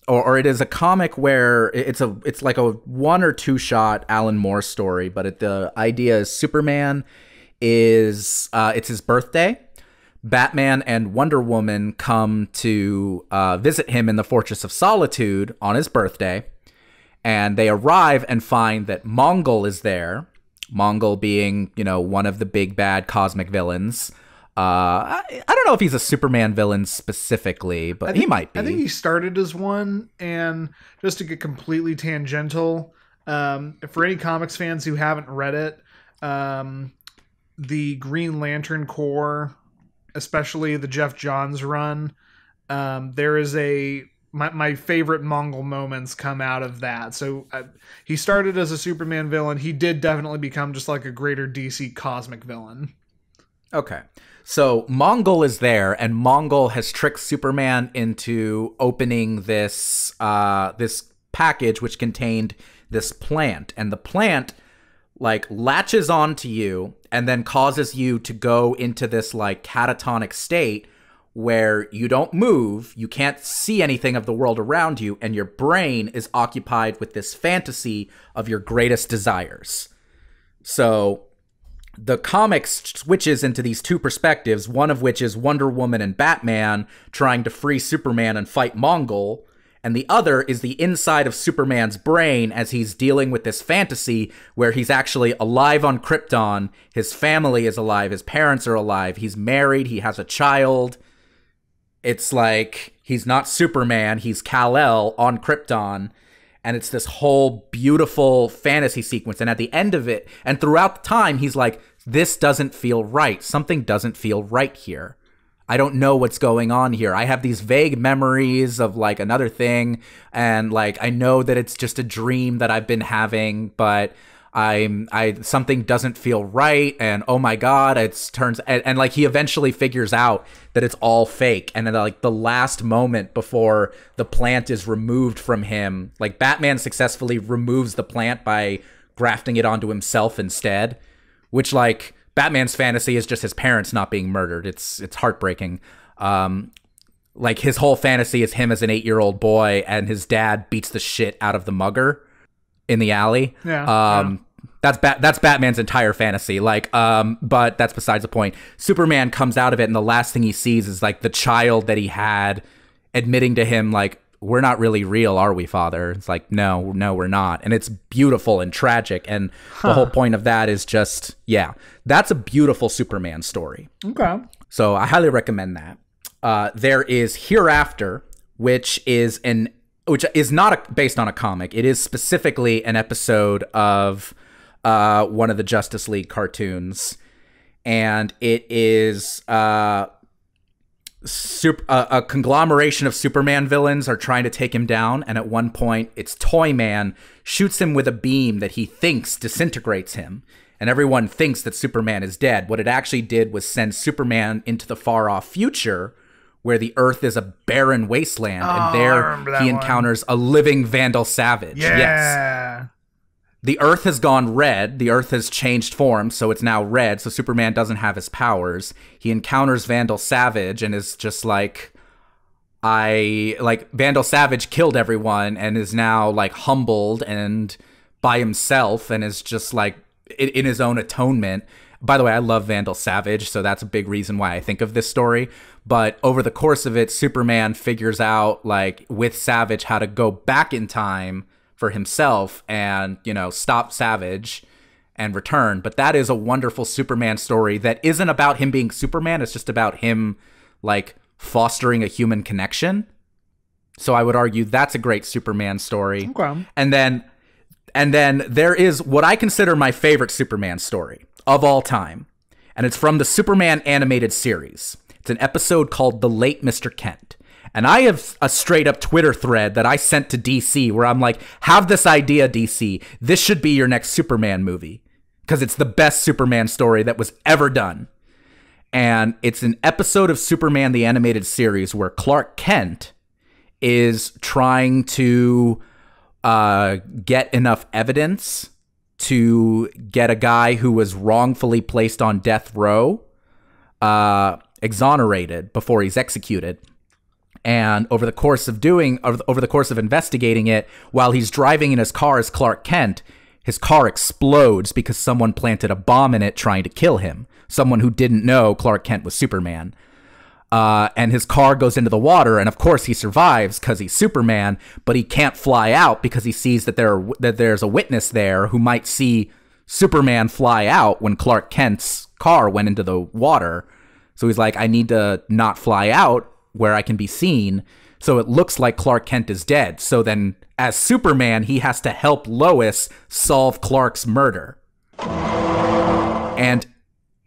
or it is a comic where it's like a 1 or 2 shot Alan Moore story, but the idea is Superman is, it's his birthday. Batman and Wonder Woman come to visit him in the Fortress of Solitude on his birthday, and they arrive and find that Mongol is there. Mongol being, one of the big bad cosmic villains. I don't know if he's a Superman villain specifically, but he might be. I think he started as one, and just to get completely tangential, for any comics fans who haven't read it, the Green Lantern Corps, especially the Jeff Johns run, there is my favorite Mongol moments come out of that. So he started as a Superman villain. He did definitely become just like a greater DC cosmic villain. Okay. So Mongol is there, and Mongol has tricked Superman into opening this package which contained this plant. And the plant latches onto you and then causes you to go into this catatonic state where you don't move, you can't see anything of the world around you, and your brain is occupied with this fantasy of your greatest desires. So the comic switches into these 2 perspectives, one of which is Wonder Woman and Batman trying to free Superman and fight Mongol, and the other is the inside of Superman's brain as he's dealing with this fantasy where he's actually alive on Krypton, his family is alive, his parents are alive, he's married, he has a child. It's like he's not Superman, he's Kal-El on Krypton, and it's this whole beautiful fantasy sequence. And at the end of it, and throughout the time, he's like, this doesn't feel right. Something doesn't feel right here. I don't know what's going on here. I have these vague memories of another thing, and I know that it's just a dream that I've been having, but something doesn't feel right, and oh my god, and he eventually figures out that it's all fake, and then the last moment before the plant is removed from him, Batman successfully removes the plant by grafting it onto himself instead, which Batman's fantasy is just his parents not being murdered. It's heartbreaking. His whole fantasy is him as an 8-year-old boy, and his dad beats the shit out of the mugger in the alley. Yeah. That's Batman's entire fantasy. But that's besides the point. Superman comes out of it, and the last thing he sees is the child that he had admitting to him we're not really real, are we, Father? It's no, we're not. And it's beautiful and tragic. And the whole point of that is just, that's a beautiful Superman story. Okay. So I highly recommend that. There is Hereafter, which is not based on a comic. It is specifically an episode of one of the Justice League cartoons. And it is a conglomeration of Superman villains are trying to take him down, and at one point, it's Toyman shoots him with a beam that he thinks disintegrates him, and everyone thinks that Superman is dead. What it actually did was send Superman into the far-off future, where the Earth is a barren wasteland, and there he encounters a living Vandal Savage. Yeah. Yes. The Earth has gone red. The Earth has changed form, so it's now red, so Superman doesn't have his powers. He encounters Vandal Savage and is just Vandal Savage killed everyone and is now, humbled and by himself and is just, in his own atonement. By the way, I love Vandal Savage, so that's a big reason why I think of this story. But over the course of it, Superman figures out, with Savage, how to go back in time for himself and, stop Savage and return. But that is a wonderful Superman story that isn't about him being Superman. It's just about him, fostering a human connection. So I would argue that's a great Superman story. Okay. And then there is what I consider my favorite Superman story of all time. And it's from the Superman animated series. It's an episode called The Late Mr. Kent. And I have a straight up Twitter thread that I sent to DC where I'm like, have this idea, DC. This should be your next Superman movie. Because it's the best Superman story that was ever done. And it's an episode of Superman the Animated Series where Clark Kent is trying to get enough evidence to get a guy who was wrongfully placed on death row exonerated before he's executed. And over the course of investigating it, while he's driving in his car as Clark Kent, his car explodes because someone planted a bomb in it trying to kill him. Someone who didn't know Clark Kent was Superman. And his car goes into the water, and of course he survives because he's Superman, but he can't fly out because he sees that there's a witness there who might see Superman fly out when Clark Kent's car went into the water. So he's like, I need to not fly out where I can be seen, so it looks like Clark Kent is dead. So then, as Superman, he has to help Lois solve Clark's murder. And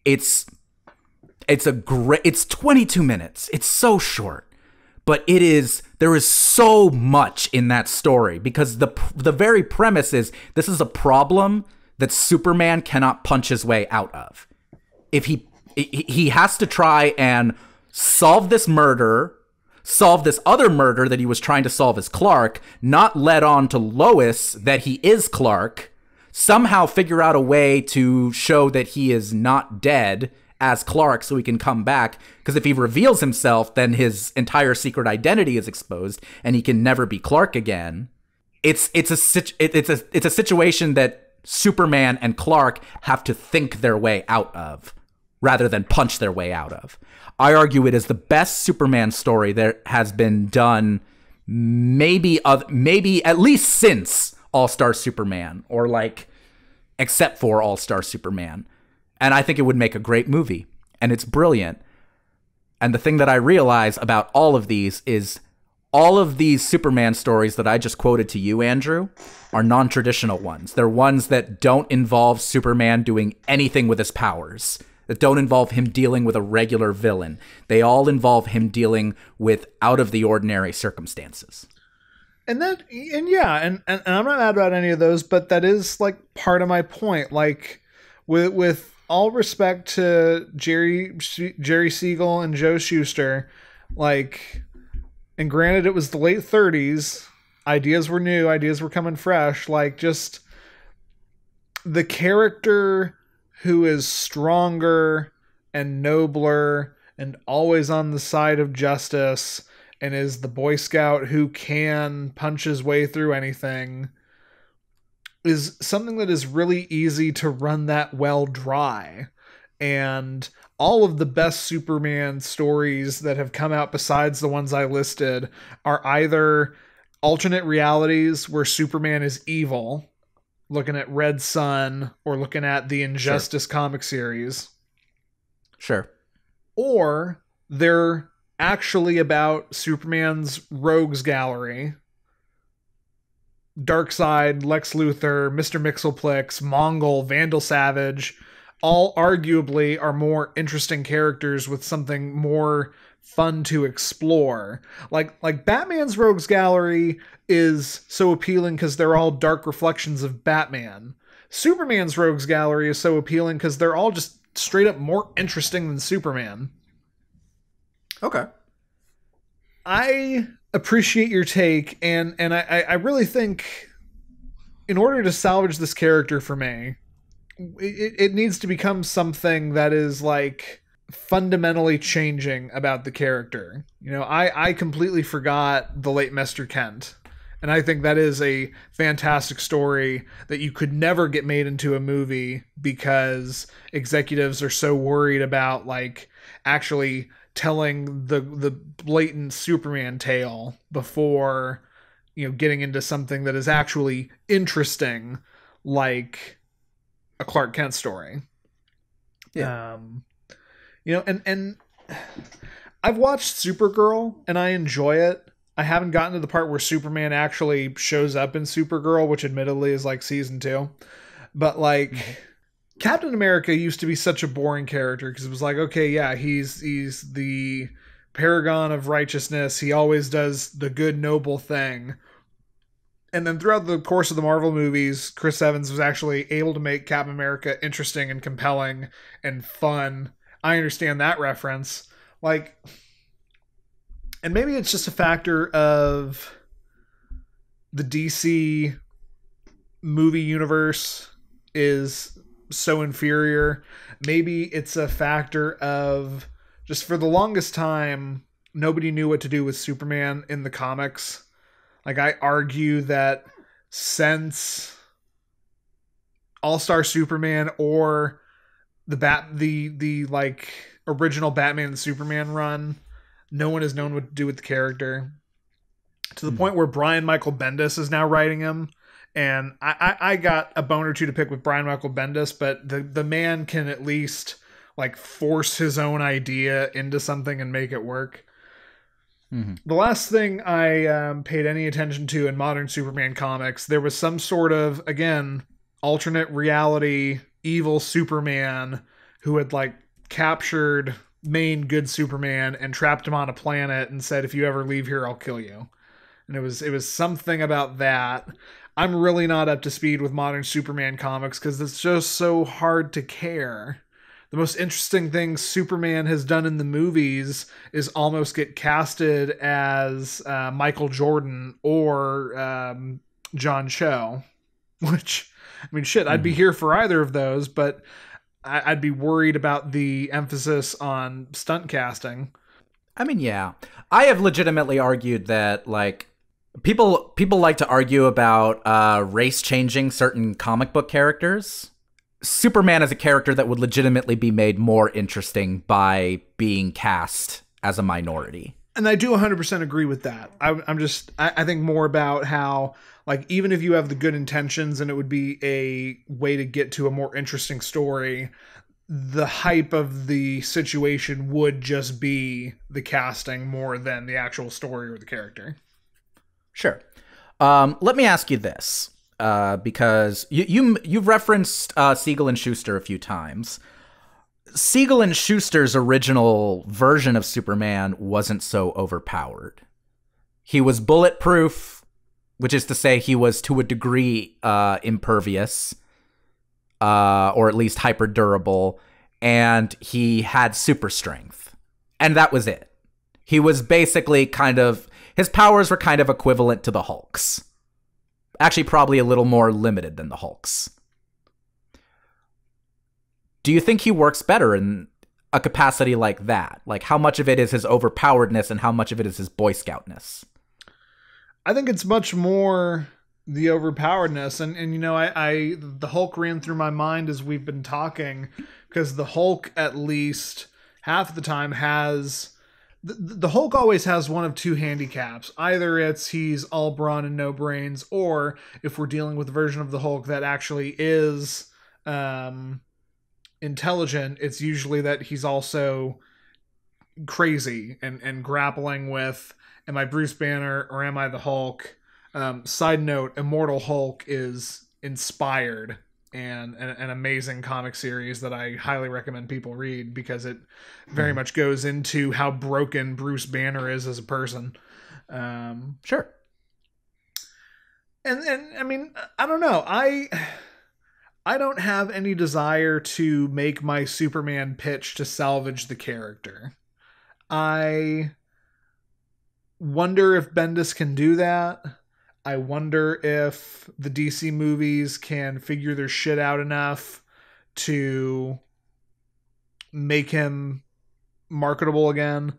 it's 22 minutes. It's so short. But there is so much in that story, because the very premise is this is a problem that Superman cannot punch his way out of. If he has to try and solve this other murder that he was trying to solve as Clark, not let on to Lois that he is Clark, somehow figure out a way to show that he is not dead as Clark so he can come back, because if he reveals himself, then his entire secret identity is exposed and he can never be Clark again. It's a situation that Superman and Clark have to think their way out of rather than punch their way out of. I argue it is the best Superman story that has been done, maybe at least since All-Star Superman, or like except for All-Star Superman. And I think it would make a great movie, and it's brilliant. And the thing that I realize about all of these is all of these Superman stories that I just quoted to you, Andrew, are non-traditional ones. They're ones that don't involve Superman doing anything with his powers, that don't involve him dealing with a regular villain. They all involve him dealing with out-of-the-ordinary circumstances. And I'm not mad about any of those, but that is like part of my point. Like with all respect to Jerry Siegel and Joe Shuster, like, and granted it was the late 30s, ideas were new, ideas were coming fresh, like just the character who is stronger and nobler and always on the side of justice and is the Boy Scout who can punch his way through anything is something that is really easy to run that well dry. And all of the best Superman stories that have come out besides the ones I listed are either alternate realities where Superman is evil, looking at Red Sun or looking at the Injustice comic series. Sure. Or they're actually about Superman's rogues gallery. Darkseid, Lex Luthor, Mr. Mxyzptlk, Mongol, Vandal Savage, all arguably are more interesting characters with something more fun to explore. Like Batman's rogues gallery is so appealing because they're all dark reflections of Batman. Superman's rogues gallery is so appealing because they're all just straight up more interesting than Superman. Okay. I appreciate your take, and I really think in order to salvage this character for me, it needs to become something that is like fundamentally changing about the character. You know, I completely forgot the late Mr. Kent, and I think that is a fantastic story that you could never get made into a movie because executives are so worried about like actually telling the blatant Superman tale before, you know, getting into something that is actually interesting, like a Clark Kent story. Yeah. You know, and I've watched Supergirl and I enjoy it. I haven't gotten to the part where Superman actually shows up in Supergirl, which admittedly is like season 2. But like Captain America used to be such a boring character because it was like, okay, yeah, he's the paragon of righteousness. He always does the good, noble thing. And then throughout the course of the Marvel movies, Chris Evans was actually able to make Captain America interesting and compelling and fun. I understand that reference. Like, and maybe it's just a factor of the DC movie universe is so inferior. Maybe it's a factor of just for the longest time, nobody knew what to do with Superman in the comics. Like, I argue that since All-Star Superman or the like original Batman and Superman run, no one has known what to do with the character, to the point where Brian Michael Bendis is now writing him. And I got a bone or two to pick with Brian Michael Bendis, but the man can at least like force his own idea into something and make it work. Mm-hmm. The last thing I paid any attention to in modern Superman comics, there was some sort of, again, alternate reality evil Superman who had like captured main good Superman and trapped him on a planet and said, if you ever leave here, I'll kill you. And it was something about that. I'm really not up to speed with modern Superman comics because it's just so hard to care. The most interesting thing Superman has done in the movies is almost get casted as Michael Jordan or John Cho, which, I mean, shit, I'd be here for either of those, but I'd be worried about the emphasis on stunt casting. I mean, yeah. I have legitimately argued that, like, people like to argue about race changing certain comic book characters. Superman is a character that would legitimately be made more interesting by being cast as a minority. And I do 100% agree with that. I think more about how, like, even if you have the good intentions and it would be a way to get to a more interesting story, the hype of the situation would just be the casting more than the actual story or the character. Sure. Let me ask you this. Because you've referenced Siegel and Schuster a few times. Siegel and Schuster's original version of Superman wasn't so overpowered. He was bulletproof, which is to say he was to a degree impervious, or at least hyper durable, and he had super strength. And that was it. He was basically his powers were kind of equivalent to the Hulk's. Actually, probably a little more limited than the Hulk's. Do you think he works better in a capacity like that? Like, how much of it is his overpoweredness and how much of it is his Boy Scoutness? I think it's much more the overpoweredness. And you know, the Hulk ran through my mind as we've been talking, because the Hulk, at least half the time, has... The Hulk always has one of two handicaps. Either it's he's all brawn and no brains, or if we're dealing with a version of the Hulk that actually is intelligent, it's usually that he's also crazy and grappling with, am I Bruce Banner or am I the Hulk? Side note, Immortal Hulk is inspired and an amazing comic series that I highly recommend people read, because it very much goes into how broken Bruce Banner is as a person. Sure. And I mean, I don't know. I don't have any desire to make my Superman pitch to salvage the character. I wonder if Bendis can do that. I wonder if the DC movies can figure their shit out enough to make him marketable again.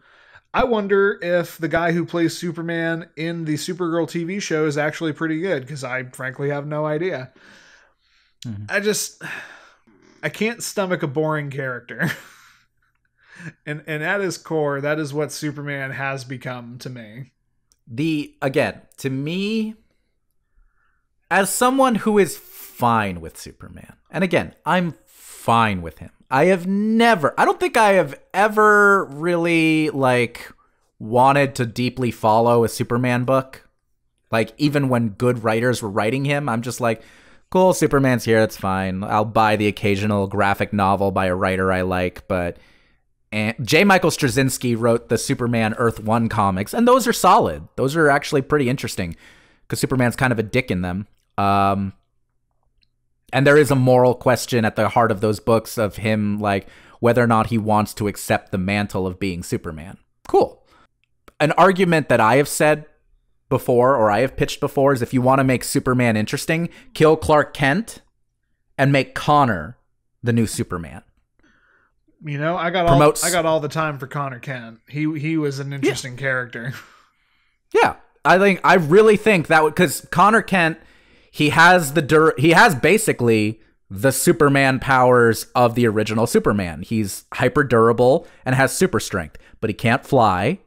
I wonder if the guy who plays Superman in the Supergirl TV show is actually pretty good, because I frankly have no idea. Mm-hmm. I can't stomach a boring character. and at his core, that is what Superman has become to me. To me, as someone who is fine with Superman, and again, I'm fine with him. I don't think I have ever really, like, wanted to deeply follow a Superman book. Like, even when good writers were writing him, I'm just like, cool, Superman's here, that's fine. I'll buy the occasional graphic novel by a writer I like, but... And J. Michael Straczynski wrote the Superman Earth 1 comics, and those are solid. Those are actually pretty interesting, because Superman's kind of a dick in them. And there is a moral question at the heart of those books of him, like, whether or not he wants to accept the mantle of being Superman. Cool. An argument that I have said before, or I have pitched before, is if you want to make Superman interesting, kill Clark Kent and make Connor the new Superman. You know, I got all the time for Connor Kent. He was an interesting character. Yeah, I really think that would, because Connor Kent, he has basically the Superman powers of the original Superman. He's hyper durable and has super strength, but he can't fly.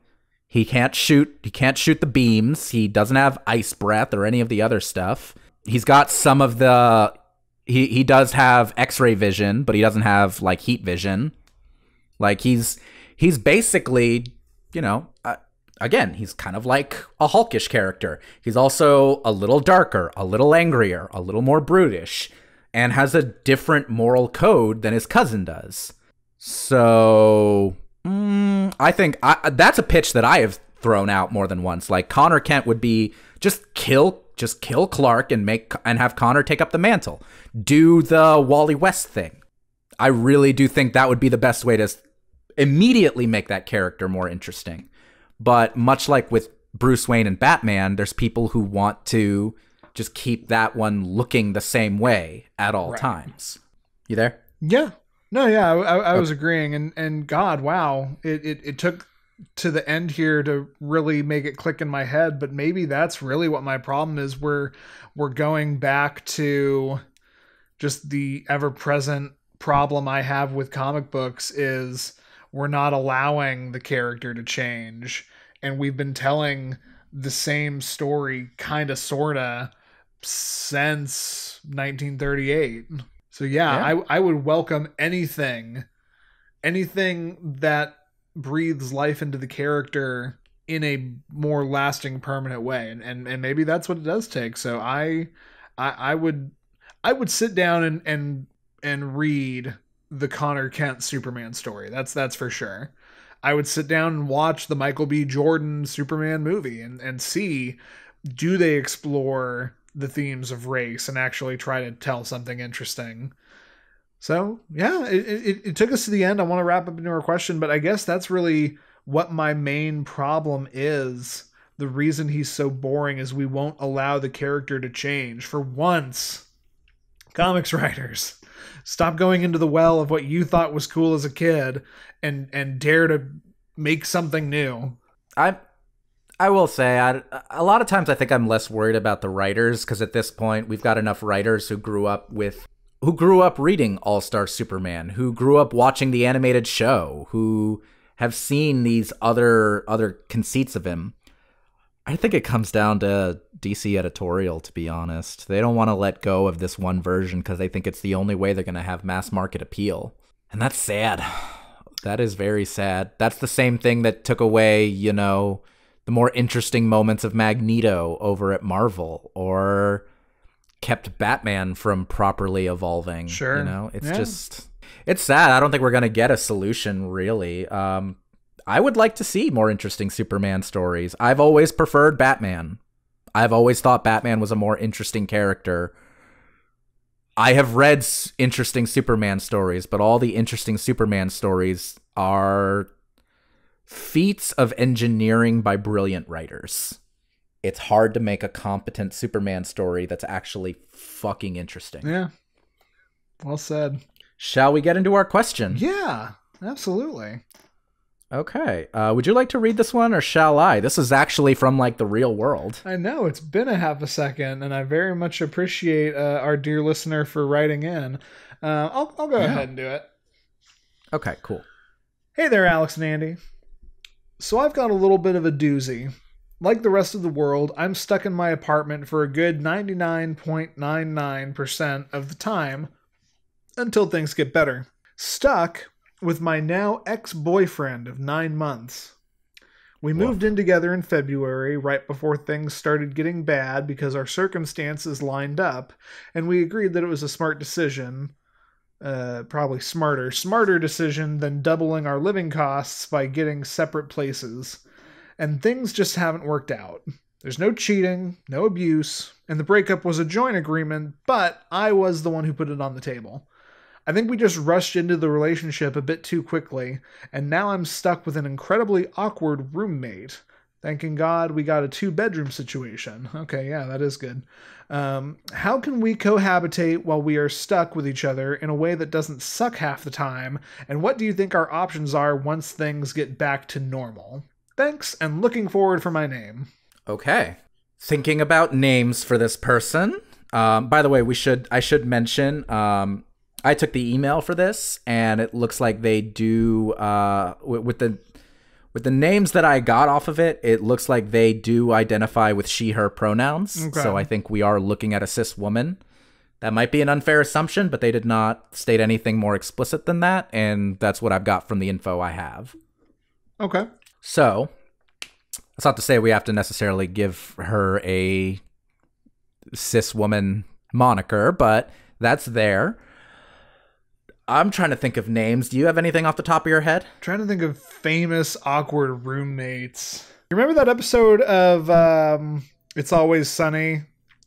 He can't shoot the beams. He doesn't have ice breath or any of the other stuff. He's got some of the he does have X-ray vision, but he doesn't have like heat vision. Like he's basically, you know, again, he's kind of like a Hulkish character. He's also a little darker, a little angrier, a little more brutish, and has a different moral code than his cousin does. So I think that's a pitch that I have thrown out more than once. Like Connor Kent would be just kill Clark and have Connor take up the mantle. Do the Wally West thing. I really do think that would be the best way to immediately make that character more interesting. But much like with Bruce Wayne and Batman, there's people who want to just keep that one looking the same way at all times. You there? Yeah. No, yeah, I was agreeing, and God, wow, it took to the end here to really make it click in my head, but maybe that's really what my problem is. We're going back to just the ever-present problem I have with comic books is we're not allowing the character to change, and we've been telling the same story, kind of, sort of, since 1938. So yeah. I would welcome anything that breathes life into the character in a more lasting, permanent way, and maybe that's what it does take. So I would sit down and read the Connor Kent Superman story. That's for sure. I would sit down and watch the Michael B. Jordan Superman movie and see, do they explore the themes of race and actually try to tell something interesting. So yeah, it took us to the end. I want to wrap up into our question, but I guess that's really what my main problem is. The reason he's so boring is we won't allow the character to change. For once, comics writers, stop going into the well of what you thought was cool as a kid and dare to make something new. I will say, a lot of times I think I'm less worried about the writers, because at this point we've got enough writers who grew up reading All-Star Superman, who grew up watching the animated show, who have seen these other conceits of him. I think it comes down to DC editorial, to be honest. They don't want to let go of this one version because they think it's the only way they're going to have mass market appeal. And that's sad. That is very sad. That's the same thing that took away, you know, the more interesting moments of Magneto over at Marvel, or kept Batman from properly evolving. Sure. You know, it's sad. I don't think we're going to get a solution, really. I would like to see more interesting Superman stories. I've always preferred Batman. I've always thought Batman was a more interesting character. I have read interesting Superman stories, but all the interesting Superman stories are feats of engineering by brilliant writers. It's hard to make a competent Superman story that's actually fucking interesting. Yeah. Well said. Shall we get into our question? Yeah, absolutely. Okay. Would you like to read this one, or shall I? This is actually from, like, the real world. I know, it's been a half a second, and I very much appreciate our dear listener for writing in. I'll go ahead and do it. Okay, cool. Hey there, Alex and Andy. So I've got a little bit of a doozy. Like the rest of the world, I'm stuck in my apartment for a good 99.99% of the time until things get better. Stuck with my now ex-boyfriend of 9 months. We moved in together in February, right before things started getting bad because our circumstances lined up, and we agreed that it was a smart decision. Probably smarter decision than doubling our living costs by getting separate places. And things just haven't worked out. There's no cheating, no abuse, and the breakup was a joint agreement, but I was the one who put it on the table. I think we just rushed into the relationship a bit too quickly, and now I'm stuck with an incredibly awkward roommate. Thanking God we got a 2-bedroom situation. Okay, yeah, that is good. How can we cohabitate while we are stuck with each other in a way that doesn't suck half the time? And what do you think our options are once things get back to normal? Thanks, and looking forward for my name. Okay. Thinking about names for this person. By the way, I should mention, I took the email for this, and it looks like they do, with the names that I got off of it, it looks like they do identify with she, her pronouns. Okay. So I think we are looking at a cis woman. That might be an unfair assumption, but they did not state anything more explicit than that, and that's what I've got from the info I have. Okay. So, that's not to say we have to necessarily give her a cis woman moniker, but that's there. I'm trying to think of names. Do you have anything off the top of your head? Trying to think of famous awkward roommates. You remember that episode of It's Always Sunny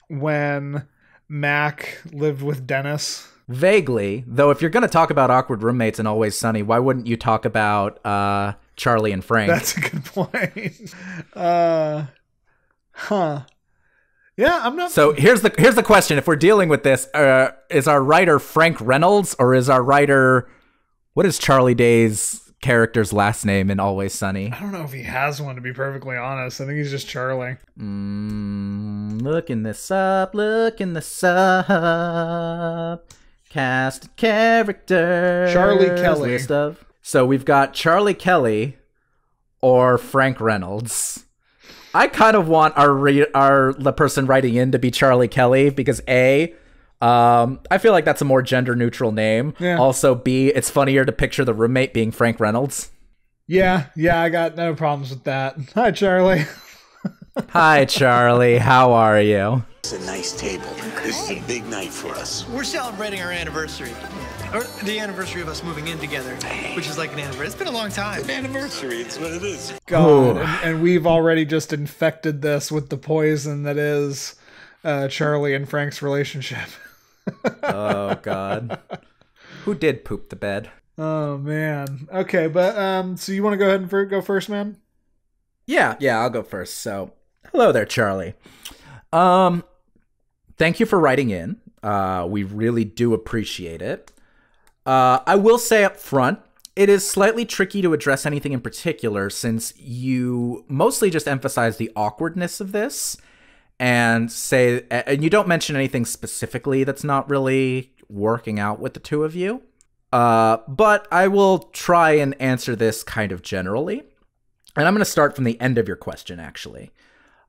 when Mac lived with Dennis? Vaguely, though if you're going to talk about awkward roommates in Always Sunny, why wouldn't you talk about Charlie and Frank? That's a good point. Yeah, I'm not. So here's the question: if we're dealing with this, is our writer Frank Reynolds, or is our writer, what is Charlie Day's character's last name in Always Sunny? I don't know if he has one, to be perfectly honest. I think he's just Charlie. Looking this up. Cast character. Charlie Kelly. List of. So we've got Charlie Kelly or Frank Reynolds. I kind of want the person writing in to be Charlie Kelly because I feel like that's a more gender neutral name. Yeah. Also, B, it's funnier to picture the roommate being Frank Reynolds. Yeah, I got no problems with that. Hi, Charlie. Hi, Charlie. How are you? It's a nice table. This is a big night for us. We're celebrating our anniversary. Or the anniversary of us moving in together, which is like an anniversary. It's been a long time. An anniversary, it's what it is. God, and we've already just infected this with the poison that is Charlie and Frank's relationship. Oh, God. Who did poop the bed? Oh, man. Okay, but so you want to go ahead and go first, man? Yeah, I'll go first. So, hello there, Charlie. Thank you for writing in. We really do appreciate it. I will say up front, it is slightly tricky to address anything in particular since you mostly just emphasize the awkwardness of this and you don't mention anything specifically that's not really working out with the two of you. But I will try and answer this kind of generally. And I'm going to start from the end of your question, actually.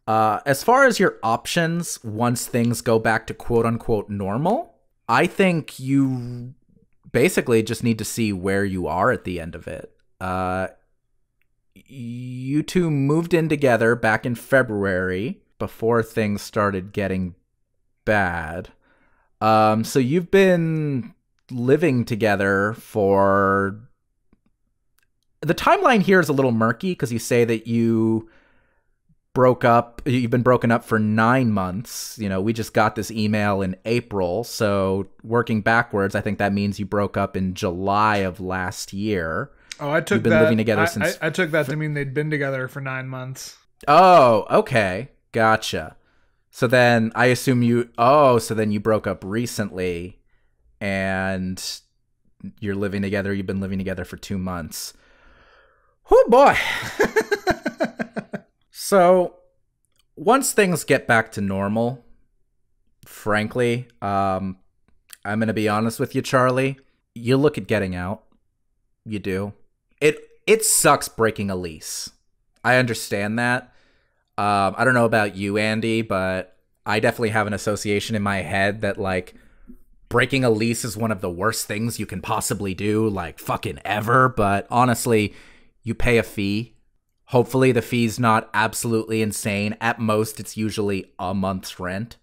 As far as your options, once things go back to quote unquote normal, I think you basically just need to see where you are at the end of it. You two moved in together back in February before things started getting bad. So you've been living together for... The timeline here is a little murky because you say that you've been broken up for 9 months. You know, we just got this email in April, so working backwards, I think that means you broke up in July of last year. Oh, I took You've been that. living together since. I took that to mean they'd been together for 9 months. Oh, okay, gotcha. So then I assume so then you broke up recently, and you're living together. You've been living together for 2 months. Oh boy. So, once things get back to normal, frankly, I'm going to be honest with you, Charlie. You look at getting out. You do. It sucks breaking a lease. I understand that. I don't know about you, Andy, but I definitely have an association in my head that, like, breaking a lease is one of the worst things you can possibly do, like, fucking ever. But honestly, you pay a fee. Hopefully the fee's not absolutely insane. At most, it's usually a month's rent.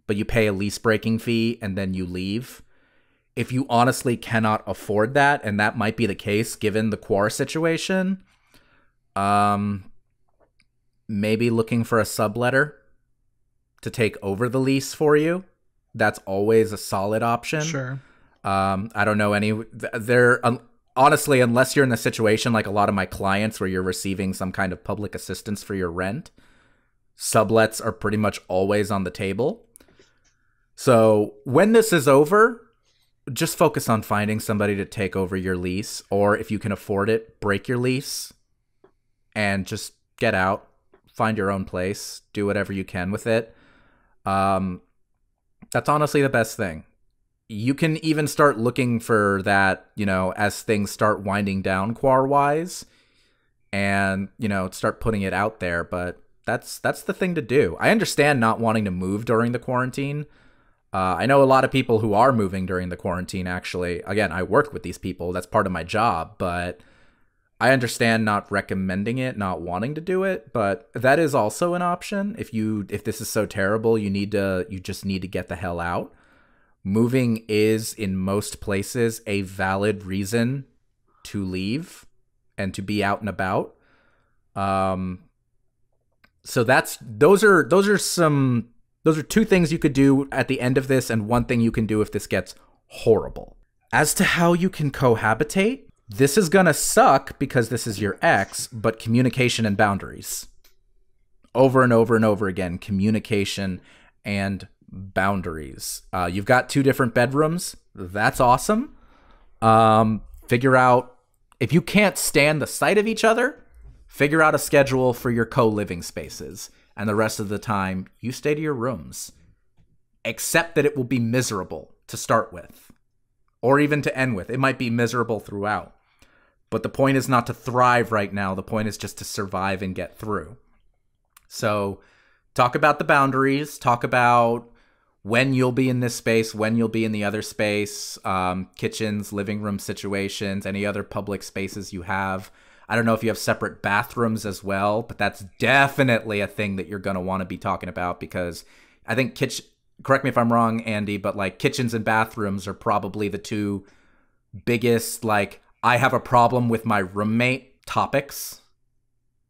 But you pay a lease breaking fee and then you leave. If you honestly cannot afford that, and that might be the case given the Quar situation, maybe looking for a subletter to take over the lease for you. That's always a solid option. Sure. I don't know honestly, unless you're in a situation like a lot of my clients where you're receiving some kind of public assistance for your rent, sublets are pretty much always on the table. So when this is over, just focus on finding somebody to take over your lease, or if you can afford it, break your lease and just get out, find your own place, do whatever you can with it. That's honestly the best thing. You can even start looking for that, as things start winding down quar-wise, and, start putting it out there. But that's the thing to do. I understand not wanting to move during the quarantine. I know a lot of people who are moving during the quarantine, actually. Again, I work with these people. That's part of my job. But I understand not recommending it, not wanting to do it. But that is also an option. If this is so terrible, you just need to get the hell out. Moving is, in most places, a valid reason to leave and to be out and about. So those are two things you could do at the end of this, and one thing you can do if this gets horrible. As to how you can cohabitate, this is gonna suck because this is your ex, but communication and boundaries. Over and over and over again, communication and boundaries. You've got 2 different bedrooms. That's awesome. Figure out, if you can't stand the sight of each other, figure out a schedule for your co-living spaces. And the rest of the time, you stay to your rooms. Accept that it will be miserable to start with, or even to end with. It might be miserable throughout. But the point is not to thrive right now. The point is just to survive and get through. So talk about the boundaries. Talk about when you'll be in this space, when you'll be in the other space, kitchens, living room situations, any other public spaces you have. I don't know if you have separate bathrooms as well, but that's definitely a thing that you're going to want to be talking about, because I think correct me if I'm wrong, Andy, but like kitchens and bathrooms are probably the 2 biggest, like, I have a problem with my roommate topics.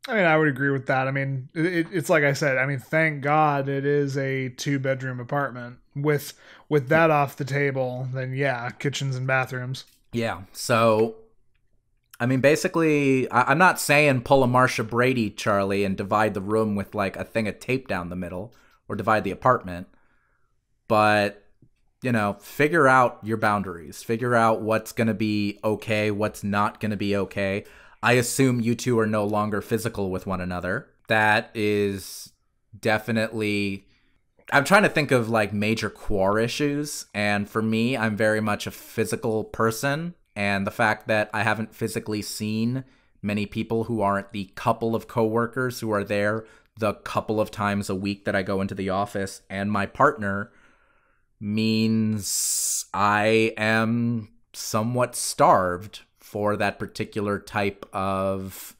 I mean, I would agree with that. I mean, it's like I said, I mean, thank God it is a 2-bedroom apartment. With that off the table, then yeah, kitchens and bathrooms. Yeah, so I mean, basically, I'm not saying pull a Marsha Brady, Charlie, and divide the room with like a thing of tape down the middle, or divide the apartment. But, figure out your boundaries. Figure out what's going to be okay, what's not going to be okay. I assume you 2 are no longer physical with one another. That is definitely... I'm trying to think of like major quar issues. And for me, I'm very much a physical person. And the fact that I haven't physically seen many people who aren't the couple of coworkers who are there the couple of times a week that I go into the office, and my partner, means I am somewhat starved for that particular type of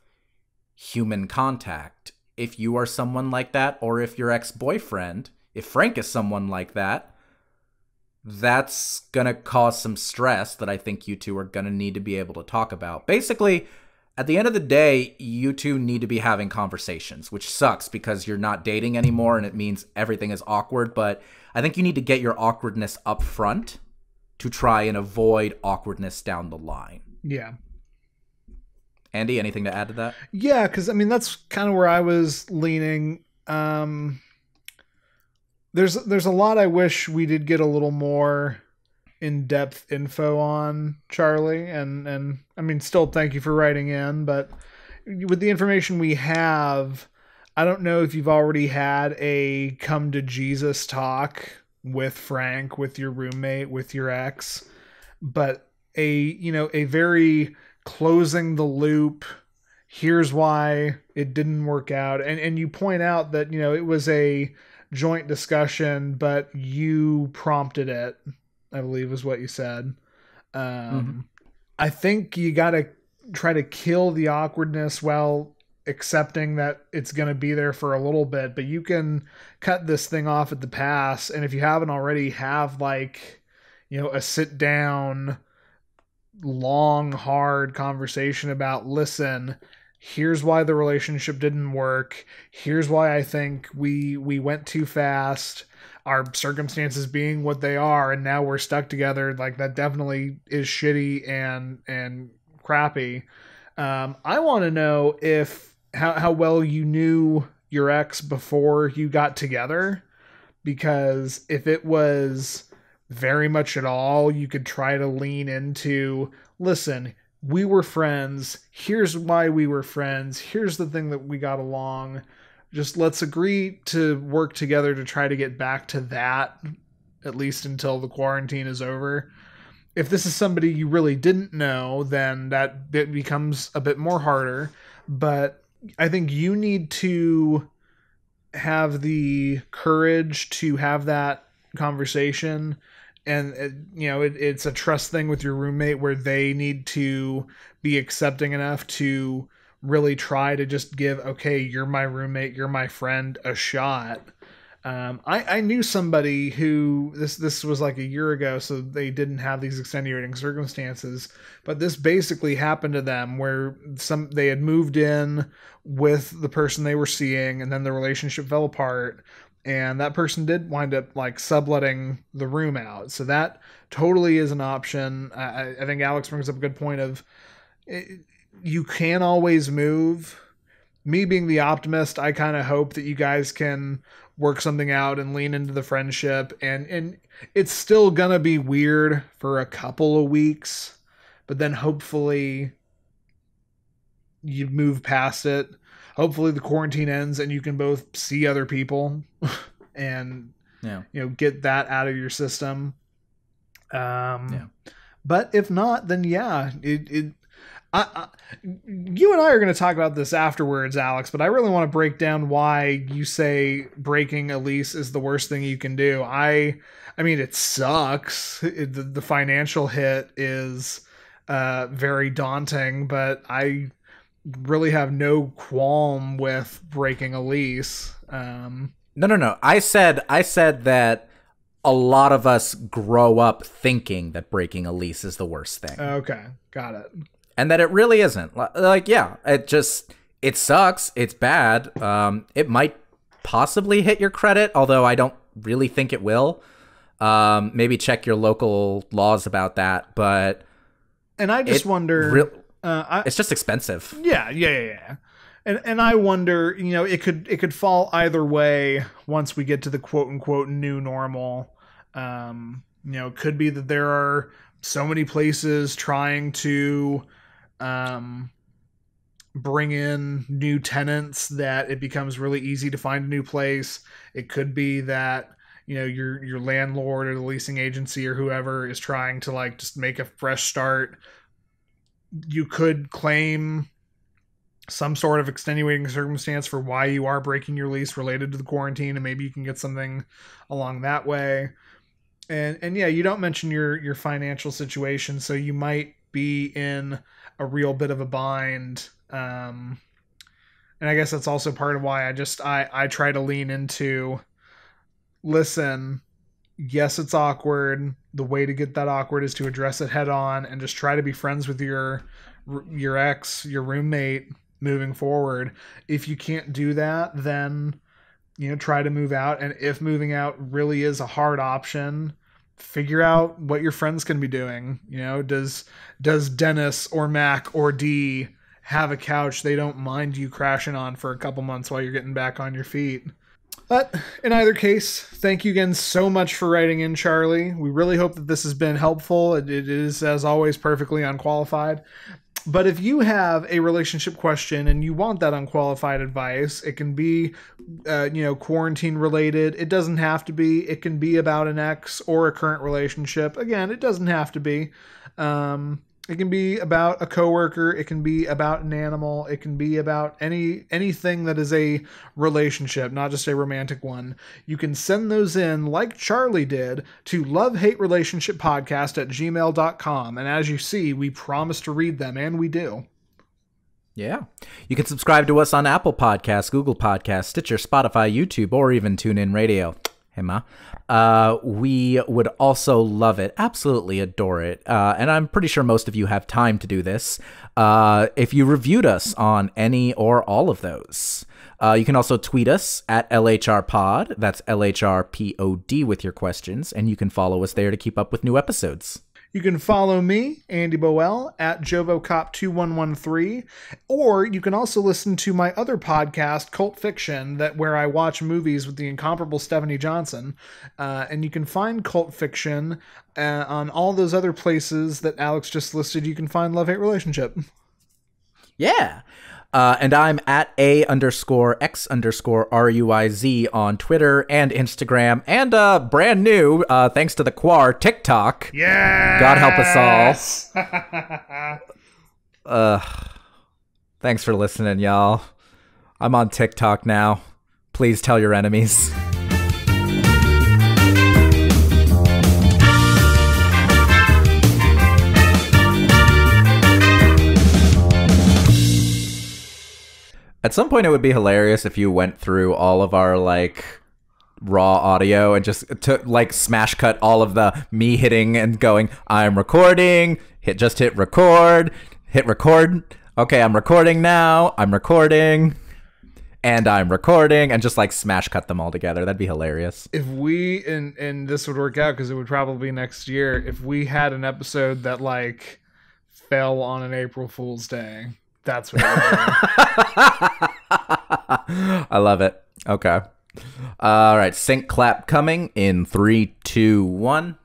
human contact. If you are someone like that, or if your ex-boyfriend, if Frank is someone like that, that's going to cause some stress that I think you 2 are going to need to be able to talk about. Basically, at the end of the day, you 2 need to be having conversations, which sucks because you're not dating anymore and it means everything is awkward. But I think you need to get your awkwardness up front to try and avoid awkwardness down the line. Yeah. Andy, anything to add to that? Yeah, because, I mean, that's kind of where I was leaning. There's a lot I wish we did get a little more in-depth info on, Charlie, and I mean, still thank you for writing in, but with the information we have, I don't know if you've already had a come to Jesus talk with Frank, with your roommate, with your ex, but a very closing the loop, here's why it didn't work out, and you point out that it was a joint discussion, but you prompted it, I believe is what you said. I think you got to try to kill the awkwardness while accepting that it's going to be there for a little bit, but you can cut this thing off at the pass. And if you haven't already, have like, a sit down, long, hard conversation about, listen, here's why the relationship didn't work. Here's why I think we went too fast. Our circumstances being what they are, and now we're stuck together. Like, that definitely is shitty and crappy. I want to know how well you knew your ex before you got together, because if it was very much at all, you could try to lean into, listen, we were friends. Here's why we were friends. Here's the thing that we got along. Just let's agree to work together to try to get back to that, at least until the quarantine is over. If this is somebody you really didn't know, then that bit becomes a bit more harder. But I think you need to have the courage to have that conversation. And, it's a trust thing with your roommate where they need to be accepting enough to really try to just give, okay, you're my roommate, you're my friend, a shot. I knew somebody who, this was like a year ago, so they didn't have these extenuating circumstances, but this basically happened to them where they had moved in with the person they were seeing, and then the relationship fell apart, and that person did wind up like subletting the room out. So that totally is an option. I think Alex brings up a good point of, you can always move. Me being the optimist, I kind of hope that you guys can work something out and lean into the friendship. And it's still gonna be weird for a couple of weeks, but then hopefully you move past it. Hopefully the quarantine ends and you can both see other people and get that out of your system. But if not, then you and I are going to talk about this afterwards, Alex, but I really want to break down why you say breaking a lease is the worst thing you can do. I mean, it sucks. The financial hit is very daunting, but I really have no qualm with breaking a lease. No. I said that a lot of us grow up thinking that breaking a lease is the worst thing. Okay, got it. And that it really isn't. Like, yeah, it sucks. It's bad. It might possibly hit your credit, although I don't really think it will. Maybe check your local laws about that. And I just wonder... it's just expensive. Yeah. And I wonder, it could fall either way once we get to the quote unquote new normal. It could be that there are so many places trying to bring in new tenants that it becomes really easy to find a new place. It could be that, your landlord or the leasing agency or whoever is trying to just make a fresh start. You could claim some sort of extenuating circumstance for why you are breaking your lease related to the quarantine, and maybe you can get something along that way. And yeah, you don't mention your financial situation, so you might be in a real bit of a bind. And I guess that's also part of why I try to lean into, listen, yes, it's awkward. The way to get that awkward is to address it head on and just try to be friends with your ex, your roommate, moving forward. If you can't do that, then, try to move out. And if moving out really is a hard option, figure out what your friends can be doing. Does Dennis or Mac or D have a couch they don't mind you crashing on for a couple months while you're getting back on your feet? But in either case, thank you again so much for writing in, Charlie. We really hope that this has been helpful. It is, as always, perfectly unqualified. But if you have a relationship question and you want that unqualified advice, it can be, quarantine related. It doesn't have to be. It can be about an ex or a current relationship. Again, it doesn't have to be. It can be about a coworker. It can be about an animal. It can be about anything that is a relationship, not just a romantic one. You can send those in like Charlie did to lovehaterelationshippodcast@gmail.com. And as you see, we promise to read them, and we do. Yeah. You can subscribe to us on Apple Podcasts, Google Podcasts, Stitcher, Spotify, YouTube, or even TuneIn Radio. Hey, Ma. We would also love it, absolutely adore it, and I'm pretty sure most of you have time to do this, if you reviewed us on any or all of those. You can also tweet us at LHRPod, that's LHRPOD with your questions, and you can follow us there to keep up with new episodes. You can follow me, Andy Boel, at JovoCop2113, or you can also listen to my other podcast, Cult Fiction, where I watch movies with the incomparable Stephanie Johnson. And you can find Cult Fiction on all those other places that Alex just listed. You can find Love-Hate Relationship. Yeah. And I'm at @A_X_RUIZ on Twitter and Instagram, and brand new, thanks to the Quar, TikTok. Yeah. God help us all. Thanks for listening, y'all. I'm on TikTok now. Please tell your enemies. At some point, it would be hilarious if you went through all of our, like, raw audio and just took, like, smash cut all of the me hitting and going, I'm recording, hit record, hit record. Okay, I'm recording now, I'm recording, and I'm recording, and just, like, smash cut them all together. That'd be hilarious. If we, and this would work out because it would probably be next year, if we had an episode that, like, fell on an April Fool's Day. That's what I love it. Okay. All right. Sync clap coming in 3, 2, 1.